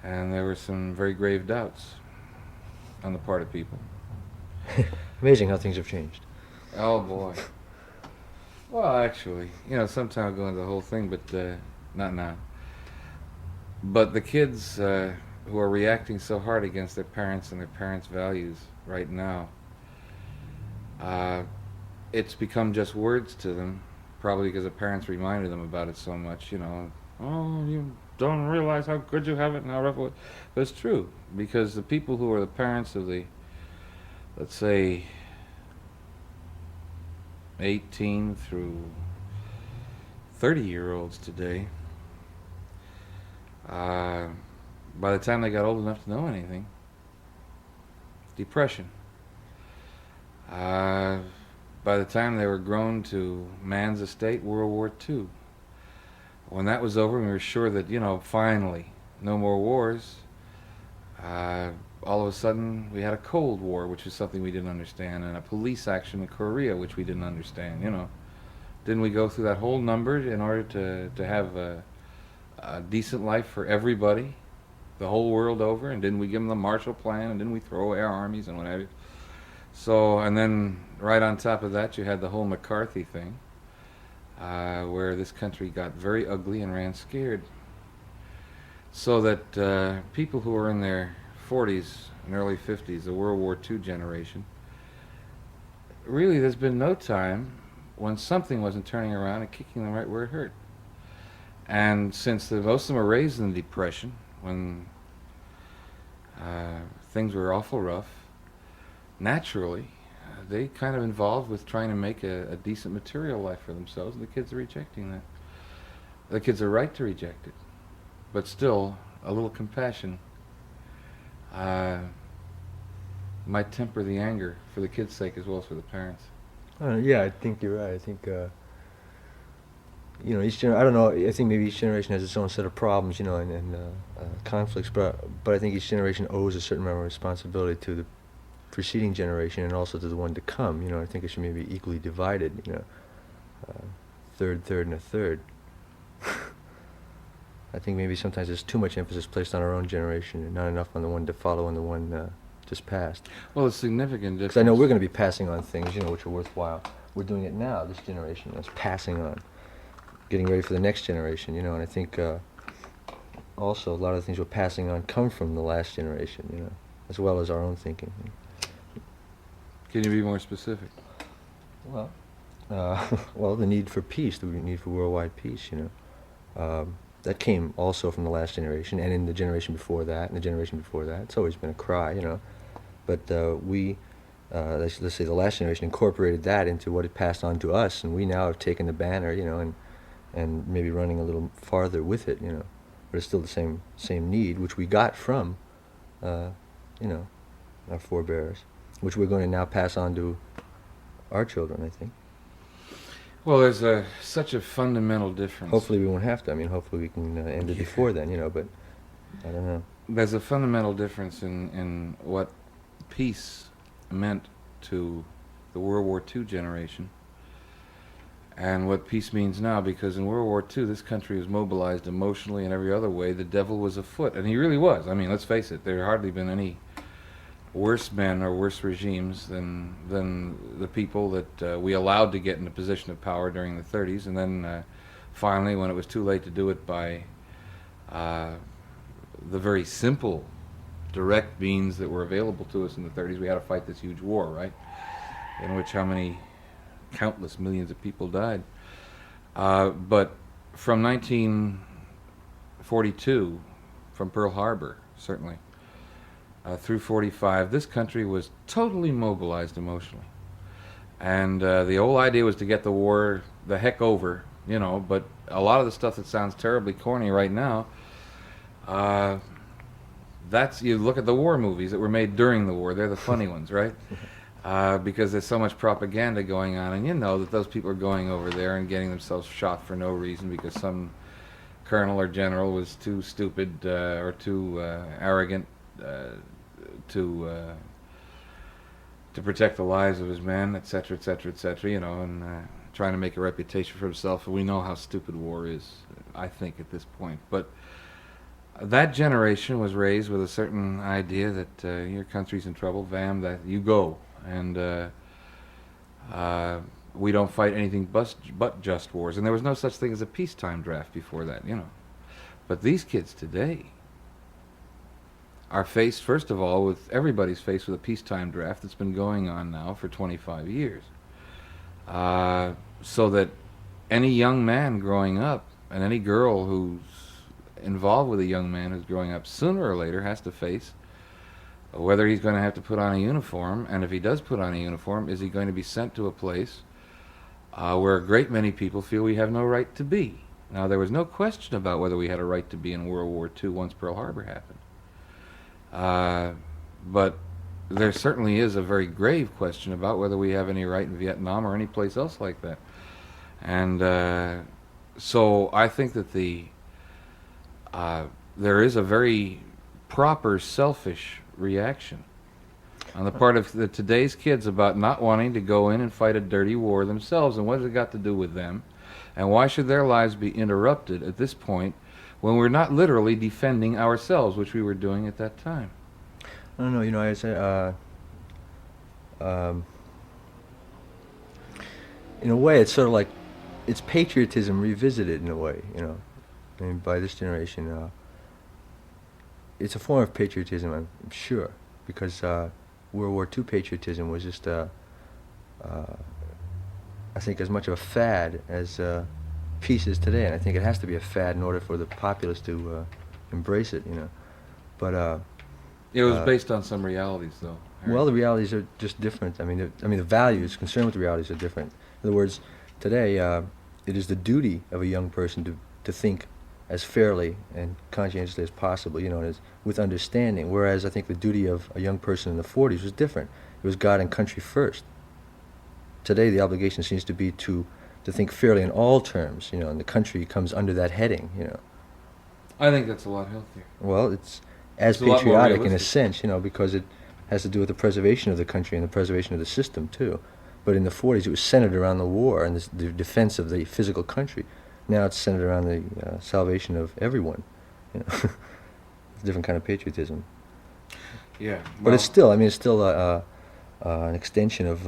and there were some very grave doubts on the part of people. Amazing how things have changed. Oh boy. Well, actually, sometime I'll go into the whole thing, but not now. But the kids who are reacting so hard against their parents and their parents' values right now, it's become just words to them, probably because the parents reminded them about it so much, oh, you don't realize how good you have it and how rough it was. But it's true, because the people who are the parents of the, let's say, 18 through 30-year-olds today, by the time they got old enough to know anything, depression. By the time they were grown to man's estate, World War II. When that was over, we were sure that, finally, no more wars. All of a sudden, we had a Cold War, which is something we didn't understand, and a police action in Korea, which we didn't understand, Didn't we go through that whole number in order to have a decent life for everybody, the whole world over? And didn't we give them the Marshall Plan, and didn't we throw away our armies and what have you? So, and then right on top of that, you had the whole McCarthy thing, where this country got very ugly and ran scared. So that people who were in their 40s and early 50s, the World War II generation, really there's been no time when something wasn't turning around and kicking them right where it hurt. And since most of them were raised in the Depression, when things were awful rough, naturally they kind of involved with trying to make a decent material life for themselves, and the kids are rejecting that. The kids are right to reject it, but still a little compassion might temper the anger for the kids' sake as well as for the parents. Yeah, I think you're right. I think each I don't know. I think maybe each generation has its own set of problems, and conflicts. But I think each generation owes a certain amount of responsibility to the preceding generation and also to the one to come. I think it should maybe be equally divided. Third, and a third. I think maybe sometimes there's too much emphasis placed on our own generation and not enough on the one to follow and the one just passed. Well, it's significant. Because I know we're going to be passing on things, which are worthwhile. We're doing it now, this generation. It's passing on, getting ready for the next generation, and I think also a lot of the things we're passing on come from the last generation, as well as our own thinking. Can you be more specific? Well, the need for peace, the need for worldwide peace, that came also from the last generation, and in the generation before that, and the generation before that. It's always been a cry, But let's say the last generation incorporated that into what it passed on to us, and we now have taken the banner, and maybe running a little farther with it, But it's still the same need, which we got from, our forebears, which we're going to now pass on to our children, I think. Well, there's such a fundamental difference. Hopefully we won't have to. Hopefully we can end it before then, but I don't know. There's a fundamental difference in what peace meant to the World War II generation and what peace means now, because in World War II this country was mobilized emotionally and every other way. The devil was afoot, and he really was. Let's face it, there hardly been any worse men or worse regimes than the people that we allowed to get in a position of power during the 30s, and then finally, when it was too late to do it by the very simple, direct means that were available to us in the 30s, we had to fight this huge war, right? In which how many countless millions of people died. But from 1942, from Pearl Harbor, certainly, through 45, this country was totally mobilized emotionally. And the whole idea was to get the war the heck over, but a lot of the stuff that sounds terribly corny right now, you look at the war movies that were made during the war, they're the funny ones, right? Because there's so much propaganda going on, and that those people are going over there and getting themselves shot for no reason because some colonel or general was too stupid or too arrogant to protect the lives of his men, etc., etc., etc., and trying to make a reputation for himself. And we know how stupid war is, I think, at this point. But that generation was raised with a certain idea that your country's in trouble, vam, that you go. And we don't fight anything but just wars. And there was no such thing as a peacetime draft before that, you know. But these kids today are faced, first of all, with everybody's faced with a peacetime draft that's been going on now for 25 years. So that any young man growing up and any girl who's involved with a young man who's growing up sooner or later has to face whether he's going to have to put on a uniform, and if he does put on a uniform, is he going to be sent to a place where a great many people feel we have no right to be. Now, there was no question about whether we had a right to be in World War II once Pearl Harbor happened. But there certainly is a very grave question about whether we have any right in Vietnam or any place else like that. And so I think that there is a very proper selfish reaction on the part of today's kids about not wanting to go in and fight a dirty war themselves. And what has it got to do with them? And why should their lives be interrupted at this point when we're not literally defending ourselves, which we were doing at that time? I don't know, you know, I say, in a way, it's sort of like, it's patriotism revisited in a way, you know. I mean, by this generation, it's a form of patriotism, I'm sure, because World War II patriotism was just, I think, as much of a fad as peace is today, and I think it has to be a fad in order for the populace to embrace it, you know. But it was based on some realities, though. well, the realities are just different. I mean, the values concerned with the realities are different. In other words, today it is the duty of a young person to think as fairly and conscientiously as possible, you know, and with understanding. Whereas I think the duty of a young person in the 40s was different. It was God and country first. Today, the obligation seems to be to think fairly in all terms, you know, and the country comes under that heading, you know. I think that's a lot healthier. Well, it's as patriotic in a sense, you know, because it has to do with the preservation of the country and the preservation of the system, too. But in the 40s, it was centered around the war and the defense of the physical country. Now it's centered around the salvation of everyone, you know. It's a different kind of patriotism. Yeah. Well, but it's still, I mean, it's still an extension of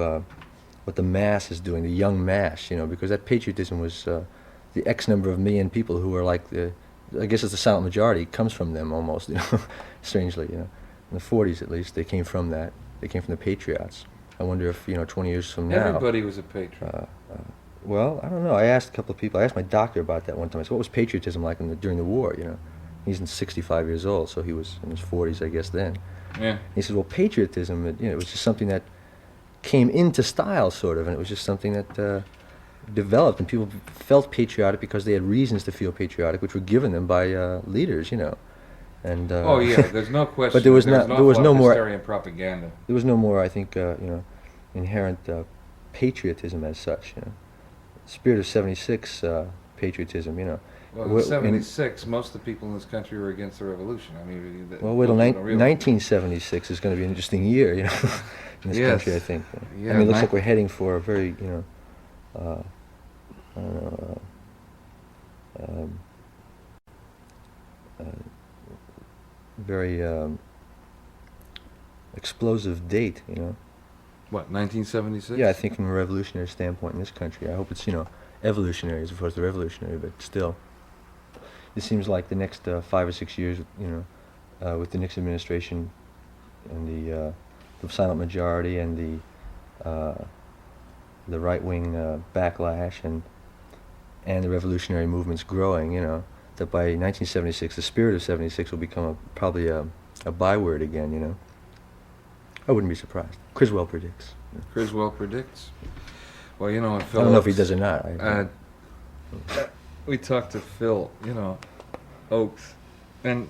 what the mass is doing, the young mass, you know, because that patriotism was the X number of million people who are like I guess it's the silent majority, comes from them almost, you know, strangely, you know. In the 40s, at least, they came from that. They came from the patriots. I wonder if, you know, 20 years from now... Everybody was a patriot. Well, I don't know. I asked a couple of people. I asked my doctor about that one time. I said, what was patriotism like during the war, you know? He's 65 years old, so he was in his 40s, I guess, then. Yeah. He said, well, patriotism, you know, it was just something that came into style, sort of, and it was just something that developed, and people felt patriotic because they had reasons to feel patriotic, which were given them by leaders, you know. And oh yeah, there's no question. But there was no more hysteria and propaganda. There was no more, I think, you know, inherent patriotism as such. You know, spirit of '76 patriotism. You know. Well, in '76, most of the people in this country were against the revolution. I mean, well, wait till 1976 is going to be an interesting year. You know, in this country, I think. Yeah, I mean, it looks like we're heading for a very, you know, I don't know. Very explosive date, you know. What, 1976? Yeah, I think from a revolutionary standpoint in this country. I hope it's, you know, evolutionary as opposed to revolutionary, but still. It seems like the next 5 or 6 years, you know, with the Nixon administration and the silent majority and the right-wing backlash and the revolutionary movements growing, you know, that by 1976, the spirit of '76 will become probably a byword again, you know. I wouldn't be surprised. Criswell predicts. Criswell predicts. Well, you know, I don't know if he does or not. We talked to Phil, you know, Oakes, and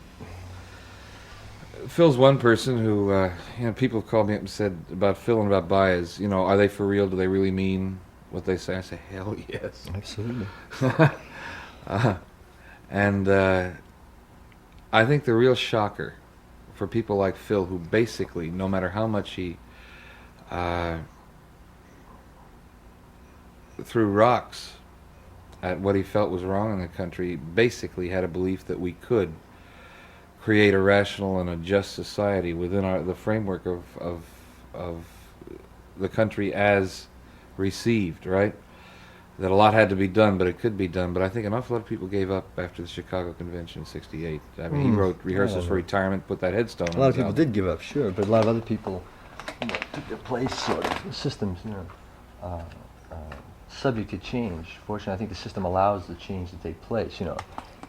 Phil's one person who, you know, people have called me up and said about Phil and about Baez, you know, are they for real? Do they really mean what they say? I say, hell yes. Absolutely. And I think the real shocker for people like Phil, who basically, no matter how much he threw rocks at what he felt was wrong in the country, basically had a belief that we could create a rational and a just society within the framework of the country as received, right? That a lot had to be done, but it could be done. But I think an awful lot of people gave up after the Chicago Convention in '68. I mean, he wrote Rehearsals for Retirement, put that headstone on A lot of his people album. did give up, sure, but a lot of other people took their place, sort of. The system's, subject to change. Fortunately, I think the system allows the change to take place,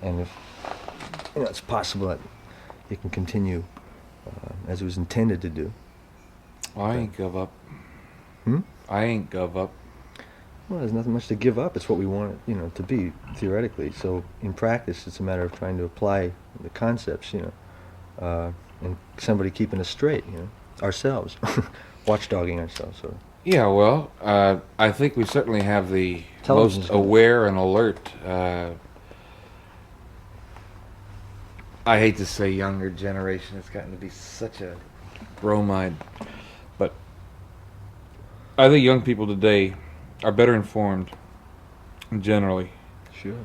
and if, it's possible that it can continue as it was intended to do. I ain't give up. Hmm? I ain't give up. Well, there's nothing much to give up. It's what we want it, to be, theoretically. So in practice, it's a matter of trying to apply the concepts, and somebody keeping us straight, ourselves, watchdogging ourselves, sort of. Yeah, well, I think we certainly have the Television's most good. aware and alert. I hate to say younger generation. It's gotten to be such a bromide. But I think young people today are better informed, generally. Sure.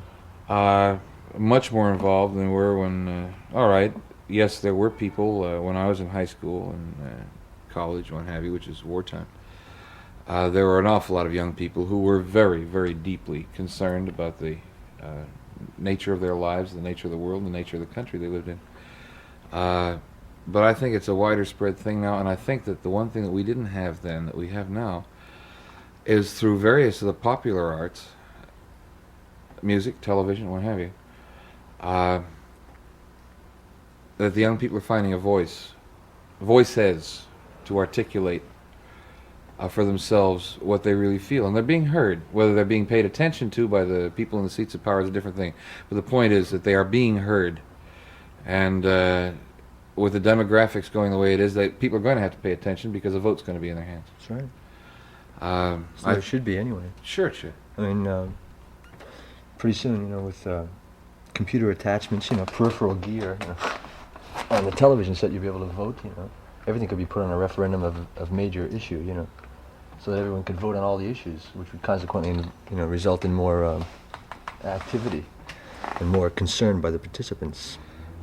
Much more involved than we were when, all right, yes, there were people when I was in high school and college, what have you, which is wartime. There were an awful lot of young people who were very, very deeply concerned about the nature of their lives, the nature of the world, the nature of the country they lived in. But I think it's a wider spread thing now, and I think that the one thing that we didn't have then that we have now is through various of the popular arts, music, television, what have you, that the young people are finding a voices to articulate for themselves what they really feel, and they're being heard. Whether they're being paid attention to by the people in the seats of power is a different thing, but the point is that they are being heard, and with the demographics going the way it is, that people are going to have to pay attention because the vote's going to be in their hands. That's right. So it should be anyway. Sure it should. I mean, pretty soon, with computer attachments, peripheral gear, on the television set, you'll be able to vote, Everything could be put on a referendum of major issue, so that everyone could vote on all the issues, which would consequently, result in more activity and more concern by the participants.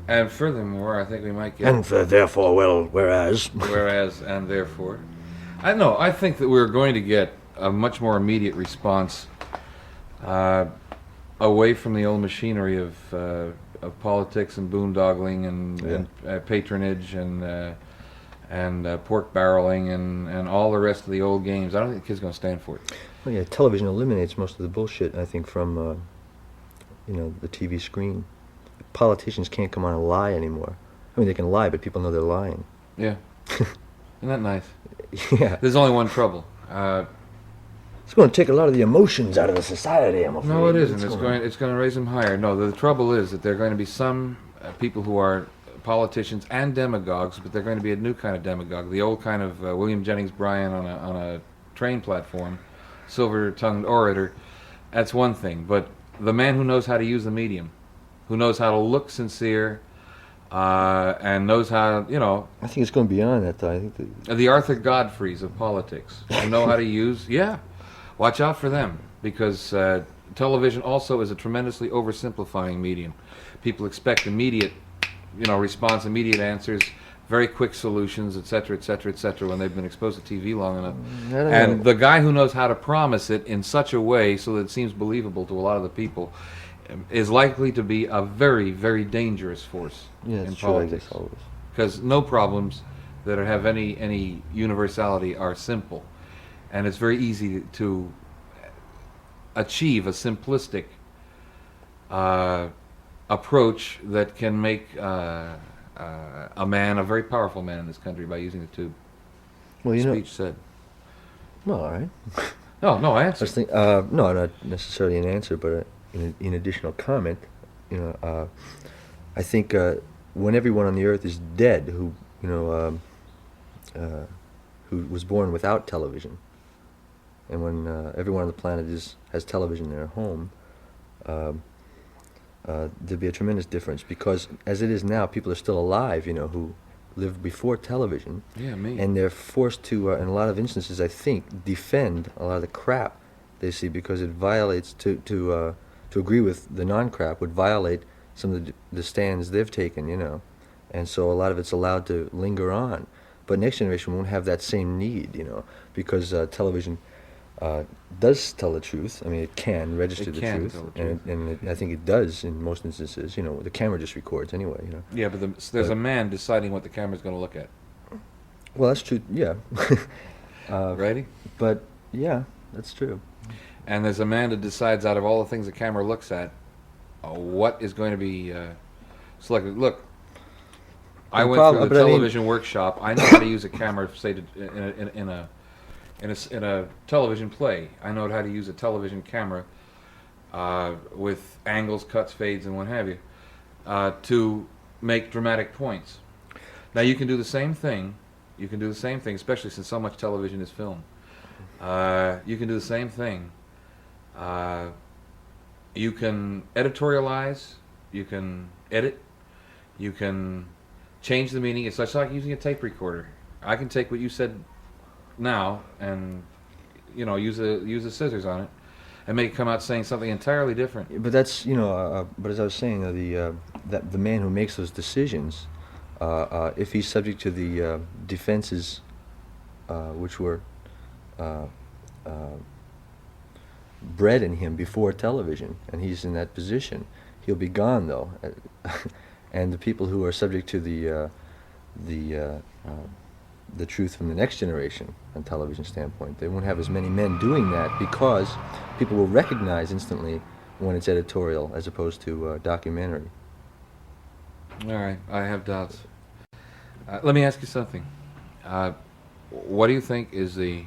And furthermore, I think we might get... And therefore, whereas... Whereas, and therefore... I think that we're going to get a much more immediate response away from the old machinery of politics and boondoggling and patronage and pork barreling and all the rest of the old games. I don't think the kids are going to stand for it. Well, yeah, television eliminates most of the bullshit, I think, from, the TV screen. Politicians can't come on and lie anymore. I mean, they can lie, but people know they're lying. Yeah. Isn't that nice? Yeah. There's only one trouble. It's going to take a lot of the emotions out of the society, I'm afraid. No, it isn't. It's going to raise them higher. No, the trouble is that there are going to be some people who are politicians and demagogues, but they're going to be a new kind of demagogue, the old kind of William Jennings Bryan on a train platform, silver-tongued orator. That's one thing. But the man who knows how to use the medium, who knows how to look sincere, and knows how, I think it's going beyond that, though. I think the Arthur Godfreys of politics, who know how to use, watch out for them, because television also is a tremendously oversimplifying medium. People expect immediate, response, immediate answers, very quick solutions, etc., etc., etc., when they've been exposed to TV long enough. And the guy who knows how to promise it in such a way so that it seems believable to a lot of the people is likely to be a very, very dangerous force in politics. Because no problems that have any universality are simple. And it's very easy to achieve a simplistic approach that can make a man a very powerful man in this country by using the tube. Well, Speech said. Well, all right. No, answer. No, not necessarily an answer, but in additional comment, I think when everyone on the earth is dead who was born without television, and when everyone on the planet has television in their home, there'd be a tremendous difference, because as it is now, people are still alive, who lived before television. Yeah, me. And they're forced to, in a lot of instances, I think, defend a lot of the crap they see, because it violates, to agree with the non-crap would violate some of the stands they've taken, and so a lot of it's allowed to linger on. But next generation won't have that same need, because television does tell the truth. I mean, it can register the can truth, tell the truth. and I think it does in most instances. The camera just records anyway. Yeah, but there's a man deciding what the camera's going to look at. Well, that's true. Yeah. Righty? But yeah, that's true. And there's a man that decides out of all the things the camera looks at, what is going to be selected. Look, I went through the television workshop. I know how to use a camera, say, in a television play. I know how to use a television camera with angles, cuts, fades, and what have you, to make dramatic points. Now you can do the same thing. You can do the same thing, especially since so much television is film. You can do the same thing. You can editorialize. You can edit. You can change the meaning. It's like using a tape recorder. I can take what you said now and use the scissors on it and make it come out saying something entirely different. But that's but as I was saying, that the man who makes those decisions, if he's subject to the defenses which were bred in him before television, and he's in that position, he'll be gone though. And the people who are subject to the truth from the next generation on television standpoint, they won't have as many men doing that, because people will recognize instantly when it's editorial as opposed to documentary. All right, I have doubts. Let me ask you something. What do you think is the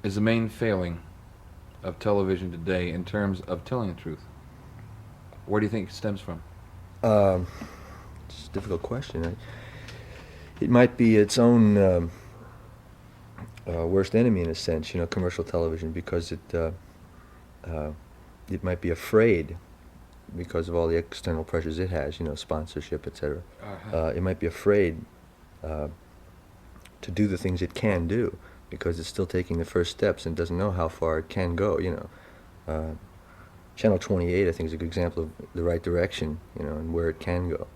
main failing of television today in terms of telling the truth? Where do you think it stems from? It's a difficult question. It might be its own worst enemy in a sense, commercial television, because it might be afraid, because of all the external pressures it has, sponsorship, etc. It might be afraid to do the things it can do, because it's still taking the first steps and doesn't know how far it can go. Channel 28, I think, is a good example of the right direction, and where it can go.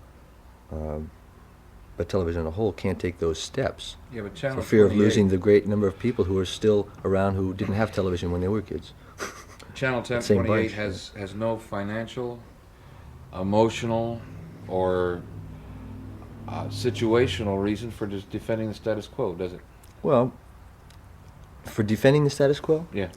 But television on a whole can't take those steps, Yeah, but Channel for fear of 28 losing the great number of people who are still around who didn't have television when they were kids. Channel Same 28 bunch. has no financial, emotional, or situational reason for just defending the status quo, does it? Well, for defending the status quo? Yeah.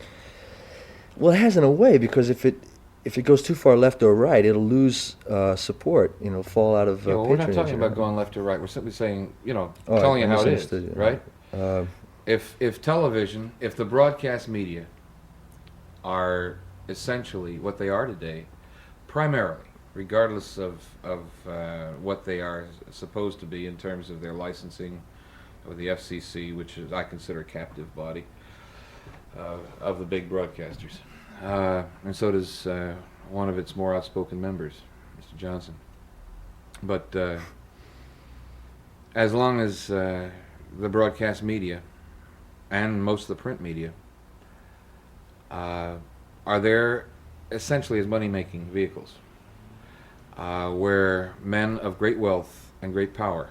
Well, it has in a way, because if it goes too far left or right, it'll lose support. Fall out of Yeah, well, we're not patronage, talking about going left or right. We're simply saying, Oh, telling I you how it is, misunderstood you. right? If Television, if the broadcast media are essentially what they are today, primarily, regardless of what they are supposed to be in terms of their licensing with the FCC, which is, I consider, a captive body of the big broadcasters. And so does one of its more outspoken members, Mr. Johnson. But as long as the broadcast media and most of the print media are there essentially as money-making vehicles, where men of great wealth and great power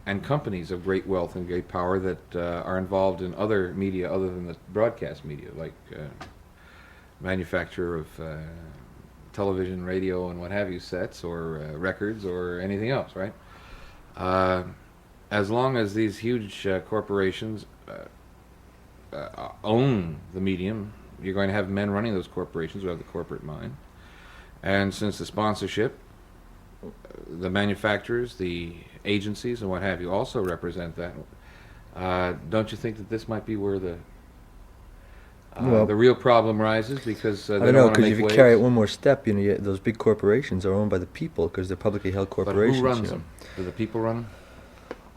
and companies of great wealth and great power that are involved in other media other than the broadcast media, like manufacture of television, radio, and what have you, sets or records or anything else, right? As long as these huge corporations own the medium, you're going to have men running those corporations who have the corporate mind. And since the sponsorship, the manufacturers, the agencies, and what have you also represent that, don't you think that this might be where the real problem rises? Because they I don't know, want to because make if you waves. carry it one more step, those big corporations are owned by the people, because they're publicly held But corporations. who runs them? Do the people run them?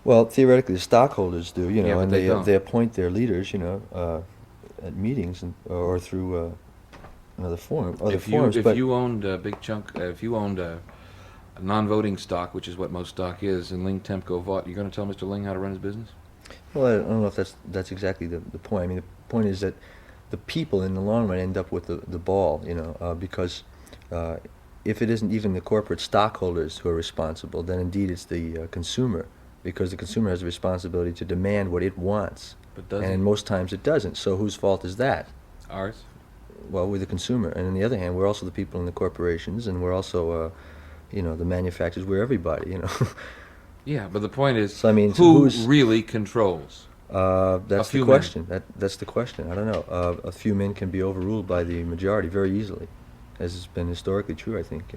Well, theoretically, the stockholders do, Yeah, but and they don't. they appoint their leaders, at meetings or through other forms. If you owned a big chunk, if you owned a non-voting stock, which is what most stock is, and Ling Temco Vought, you're going to tell Mr. Ling how to run his business? Well, I don't know if that's exactly the point. I mean, the point is that the people in the long run end up with the ball, because if it isn't even the corporate stockholders who are responsible, then indeed it's the consumer, because the consumer has a responsibility to demand what it wants. But doesn't. And most times it doesn't. So whose fault is that? Ours? Well, we're the consumer. And on the other hand, we're also the people in the corporations, and we're also, the manufacturers. We're everybody, Yeah, but the point is, So, I mean, so who who's- really controls? That's few the men. question. That's the question. I don't know. A few men can be overruled by the majority very easily, as has been historically true, I think.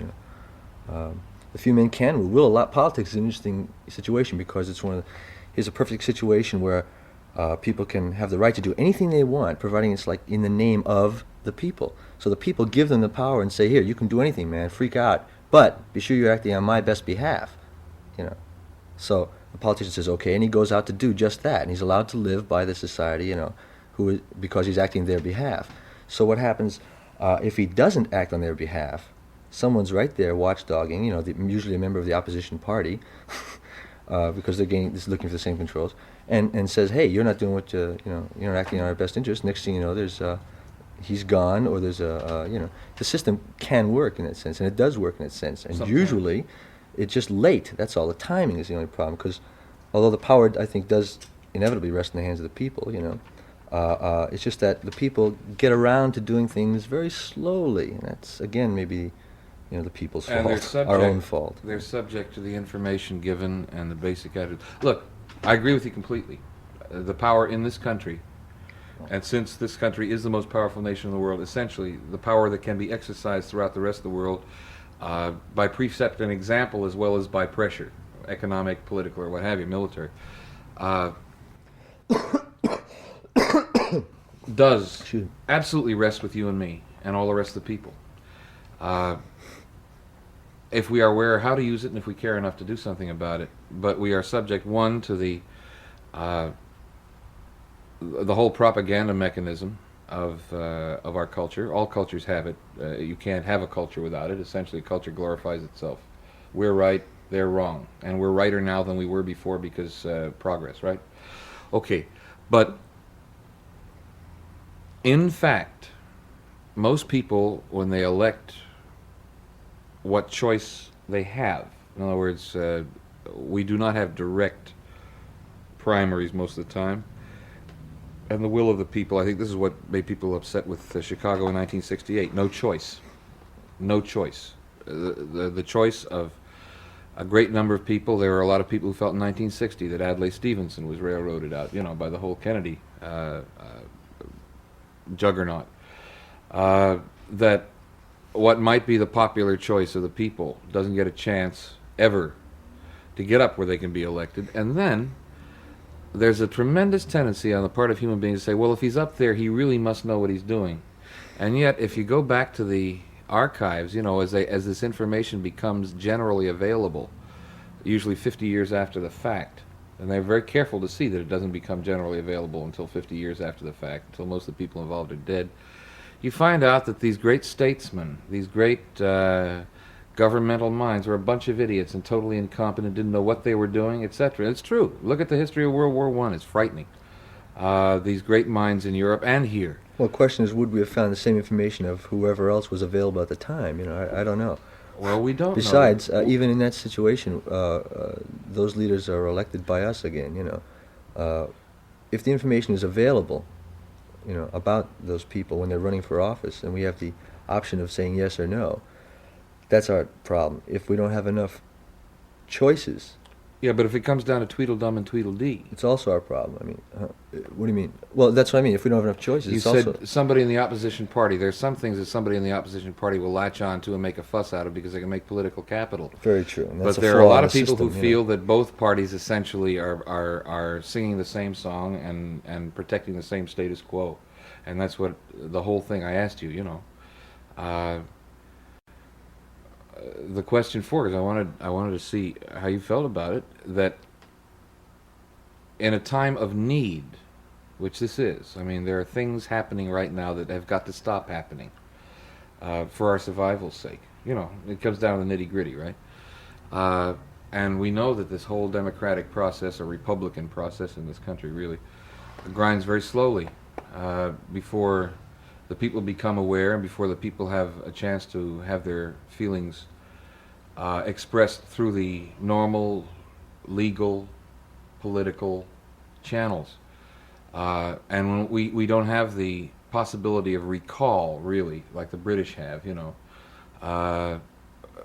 A few men can rule. Will a lot. Politics is an interesting situation because it's here's a perfect situation where people can have the right to do anything they want, providing it's like in the name of the people. So the people give them the power and say, here, you can do anything, man, freak out, but be sure you're acting on my best behalf. So the politician says, okay, and he goes out to do just that, and he's allowed to live by the society, because he's acting on their behalf. So what happens if he doesn't act on their behalf? Someone's right there watchdogging, usually a member of the opposition party, because they're looking for the same controls, and says, hey, you're not doing what you're not acting in our best interest. Next thing you know, there's he's gone, or there's the system can work in that sense, and it does work in that sense, and Sometimes. usually it's just late. That's all. The timing is the only problem, because although the power, I think, does inevitably rest in the hands of the people, it's just that the people get around to doing things very slowly, and that's, again, maybe, the people's And they're fault, our own fault. They're subject to the information given and the basic attitude. Look, I agree with you completely. The power in this country, and since this country is the most powerful nation in the world, essentially the power that can be exercised throughout the rest of the world by precept and example, as well as by pressure, economic, political, or what have you, military, does Shoot. absolutely rest with you and me and all the rest of the people. If we are aware how to use it and if we care enough to do something about it. But we are subject, one, to the whole propaganda mechanism of our culture. All cultures have it. You can't have a culture without it. Essentially, culture glorifies itself. We're right, they're wrong. And we're righter now than we were before because progress, right? Okay, but in fact, most people, when they elect what choice they have, in other words, we do not have direct primaries most of the time, and the will of the people, I think this is what made people upset with Chicago in 1968. No choice. No choice. The choice of a great number of people. There were a lot of people who felt in 1960 that Adlai Stevenson was railroaded out, by the whole Kennedy juggernaut. That what might be the popular choice of the people doesn't get a chance ever to get up where they can be elected. And then there's a tremendous tendency on the part of human beings to say, well, if he's up there, he really must know what he's doing. And yet, if you go back to the archives, as this information becomes generally available, usually 50 years after the fact, and they're very careful to see that it doesn't become generally available until 50 years after the fact, until most of the people involved are dead, you find out that these great statesmen, these great governmental minds were a bunch of idiots and totally incompetent, didn't know what they were doing, etc. It's true. Look at the history of World War I. It's frightening. These great minds in Europe and here. Well, the question is, would we have found the same information of whoever else was available at the time? I don't know. Well, we don't know. Besides, even in that situation, those leaders are elected by us again, If the information is available, about those people when they're running for office, and we have the option of saying yes or no, that's our problem. If we don't have enough choices, Yeah, but if it comes down to Tweedledum and Tweedledee. it's also our problem. What do you mean? Well, that's what I mean. If we don't have enough choices, You it's said also... somebody in the opposition party. There's some things that somebody in the opposition party will latch on to and make a fuss out of because they can make political capital. Very true. And But that's there are a flaw lot in of the people system, who feel that both parties essentially are singing the same song and protecting the same status quo. And that's what the whole thing I asked you, the question for, because I wanted to see how you felt about it, that in a time of need, which this is, there are things happening right now that have got to stop happening for our survival's sake. It comes down to the nitty-gritty, right? And we know that this whole democratic process, or Republican process in this country, really grinds very slowly before the people become aware, and before the people have a chance to have their feelings expressed through the normal, legal, political channels. And when we don't have the possibility of recall, really, like the British have, you know.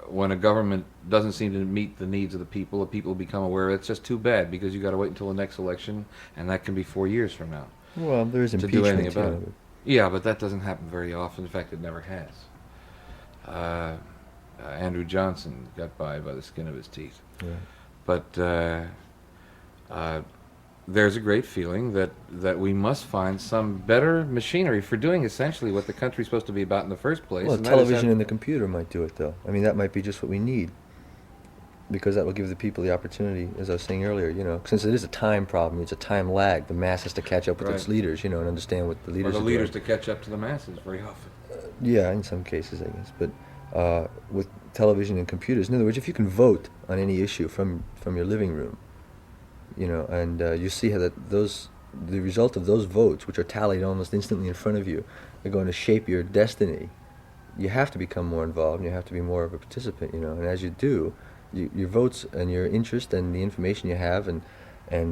When a government doesn't seem to meet the needs of the people become aware. It's just too bad, because you got to wait until the next election, and that can be 4 years from now. Well, there is to impeachment. do anything about it. Yeah, but that doesn't happen very often. In fact, it never has. Andrew Johnson got by the skin of his teeth. Yeah. But there's a great feeling that we must find some better machinery for doing essentially what the country's supposed to be about in the first place. Well, and that is television and the computer might do it, though. I mean, that might be just what we need, because that will give the people the opportunity, as I was saying earlier, you know, since it is a time problem, it's a time lag. The mass has to catch up with its leaders, you know, and understand what the leaders or the are leaders doing. to catch up to the masses very often. Yeah, in some cases, I guess. But with television and computers, in other words, if you can vote on any issue from your living room, you know, and you see how the result of those votes, which are tallied almost instantly in front of you, are going to shape your destiny. You have to become more involved, and you have to be more of a participant, you know. And as you do, your votes and your interest and the information you have and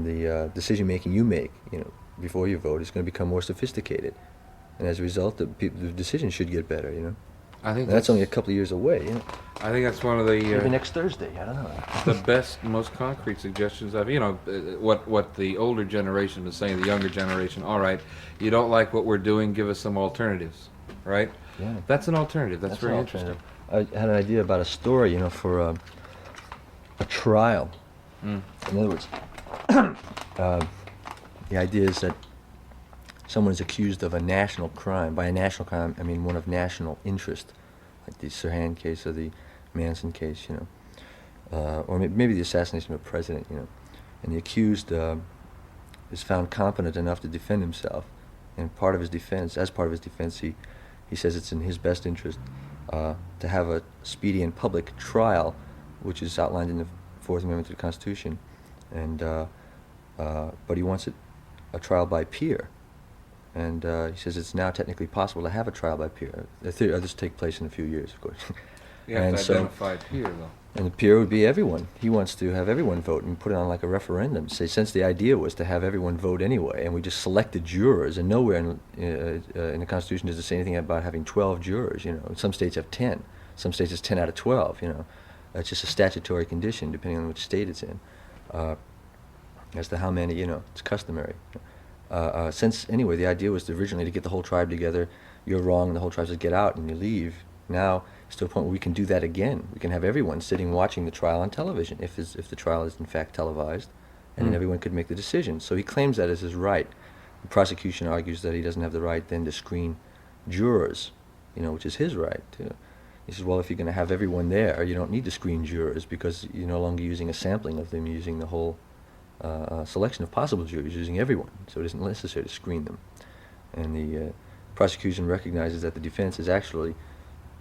the decision making you make, you know, before you vote is going to become more sophisticated. And as a result, the decision should get better, you know. I think that's only a couple of years away, you know. I think that's one of the maybe next Thursday. I don't know. the best, most concrete suggestions of, you know, what the older generation is saying, the younger generation. All right, you don't like what we're doing, give us some alternatives, right? Yeah. That's an alternative. That's very interesting. I had an idea about a story, you know, for a trial. Mm. In other words, the idea is that someone is accused of a national crime. By a national crime, I mean one of national interest, like the Sirhan case or the Manson case, you know, or maybe the assassination of a president, you know. And the accused is found competent enough to defend himself. And as part of his defense, he says it's in his best interest to have a speedy and public trial, which is outlined in the Fourth Amendment to the Constitution. And but he wants a trial by peer. And he says it's now technically possible to have a trial by peer. This will take place in a few years, of course. You have to identify a peer, though. And the peer would be everyone. He wants to have everyone vote and put it on like a referendum. Say, since the idea was to have everyone vote anyway, and we just selected jurors, and nowhere in the Constitution does it say anything about having 12 jurors. You know, some states have 10. Some states it's 10 out of 12. You know, it's just a statutory condition depending on which state it's in, as to how many. You know, it's customary. Since anyway, the idea was originally to get the whole tribe together. You're wrong, and the whole tribe says get out, and you leave. Now it's to a point where we can do that again. We can have everyone sitting watching the trial on television if the trial is in fact televised, and then everyone could make the decision. So he claims that as his right. The prosecution argues that he doesn't have the right then to screen jurors, you know, which is his right. He says, well, if you're going to have everyone there, you don't need to screen jurors because you're no longer using a sampling of them, you're using the whole selection of possible jurors, using everyone, so it isn't necessary to screen them. And the prosecution recognizes that the defense is actually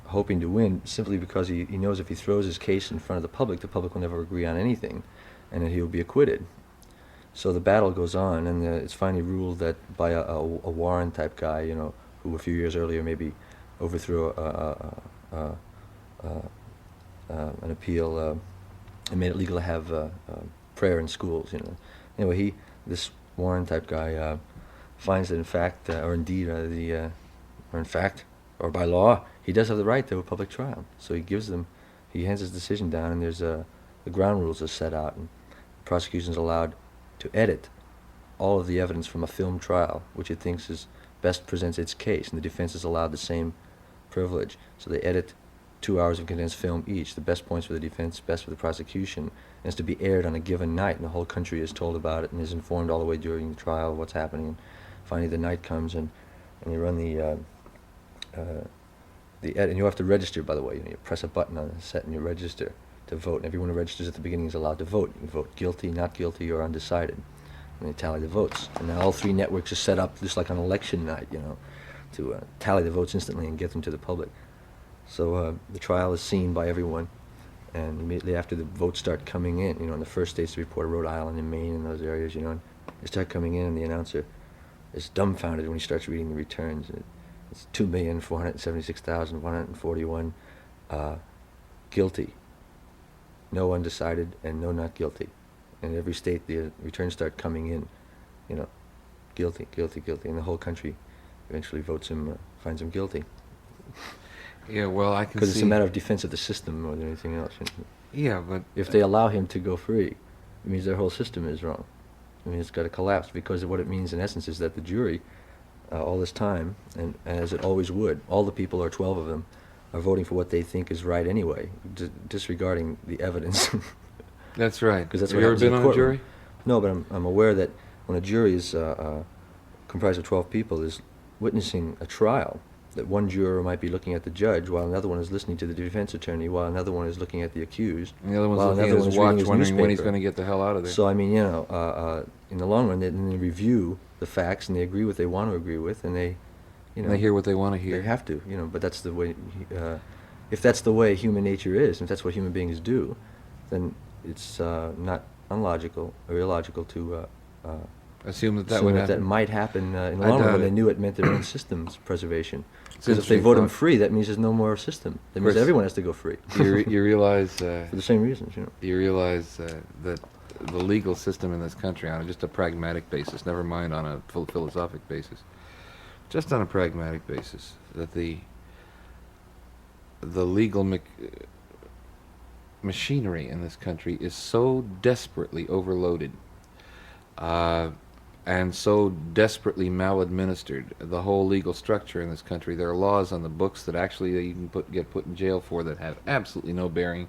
hoping to win simply because he knows if he throws his case in front of the public will never agree on anything, and that he will be acquitted. So the battle goes on, and it's finally ruled that by a Warren type guy, you know, who a few years earlier maybe overthrew an appeal and made it legal to have prayer in schools, you know. Anyway, this Warren type guy finds that in fact, or indeed, or by law, he does have the right to a public trial. So he hands his decision down, and the ground rules are set out, and the prosecution is allowed to edit all of the evidence from a film trial, which it thinks best presents its case, and the defense is allowed the same privilege. So they edit 2 hours of condensed film each, the best points for the defense, best for the prosecution, and it's to be aired on a given night, and the whole country is told about it and is informed all the way during the trial of what's happening. And finally the night comes, and you run the and you have to register, by the way. You press a button on the set and you register to vote, and everyone who registers at the beginning is allowed to vote. You vote guilty, not guilty, or undecided, and they tally the votes. And now all three networks are set up just like on election night, you know, to tally the votes instantly and get them to the public. So the trial is seen by everyone, and immediately after the votes start coming in, you know, in the first states to report, Rhode Island and Maine and those areas, you know, and they start coming in, and the announcer is dumbfounded when he starts reading the returns. It's 2,476,141 guilty. No undecided and no not guilty. And every state the returns start coming in, guilty, guilty, guilty, and the whole country eventually votes him, finds him guilty. Yeah, well, I can see... Because it's a matter of defense of the system more than anything else. Yeah, but... If they allow him to go free, it means their whole system is wrong. I mean, it's got to collapse, because what it means in essence is that the jury, all this time, and as it always would, all the people, or 12 of them, are voting for what they think is right anyway, disregarding the evidence. That's right. Because that's Have what you ever happens in been a on a courtroom. jury? No, but I'm aware that when a jury is comprised of 12 people, is witnessing a trial, that one juror might be looking at the judge while another one is listening to the defense attorney, while another one is looking at the accused, And the other one's while looking another at one his is reading watch, his wondering when he's newspaper. going to get the hell out of there. So, I mean, in the long run, they review the facts, and they agree what they want to agree with, and they, And they hear what they want to hear. They have to, but that's the way, if that's the way human nature is, and if that's what human beings do, then it's not unlogical or illogical to Assume that assume would that happen. might happen in the I long run doubt when they it. knew it meant their own system's preservation. It's Because if they interesting vote him thought. free, that means there's no more system. That means course. everyone has to go free. You realize For the same reasons, you realize that the legal system in this country, on just a pragmatic basis, never mind on a philosophic basis, just on a pragmatic basis, that the legal machinery in this country is so desperately overloaded and so desperately maladministered, the whole legal structure in this country. There are laws on the books that actually you can get put in jail for that have absolutely no bearing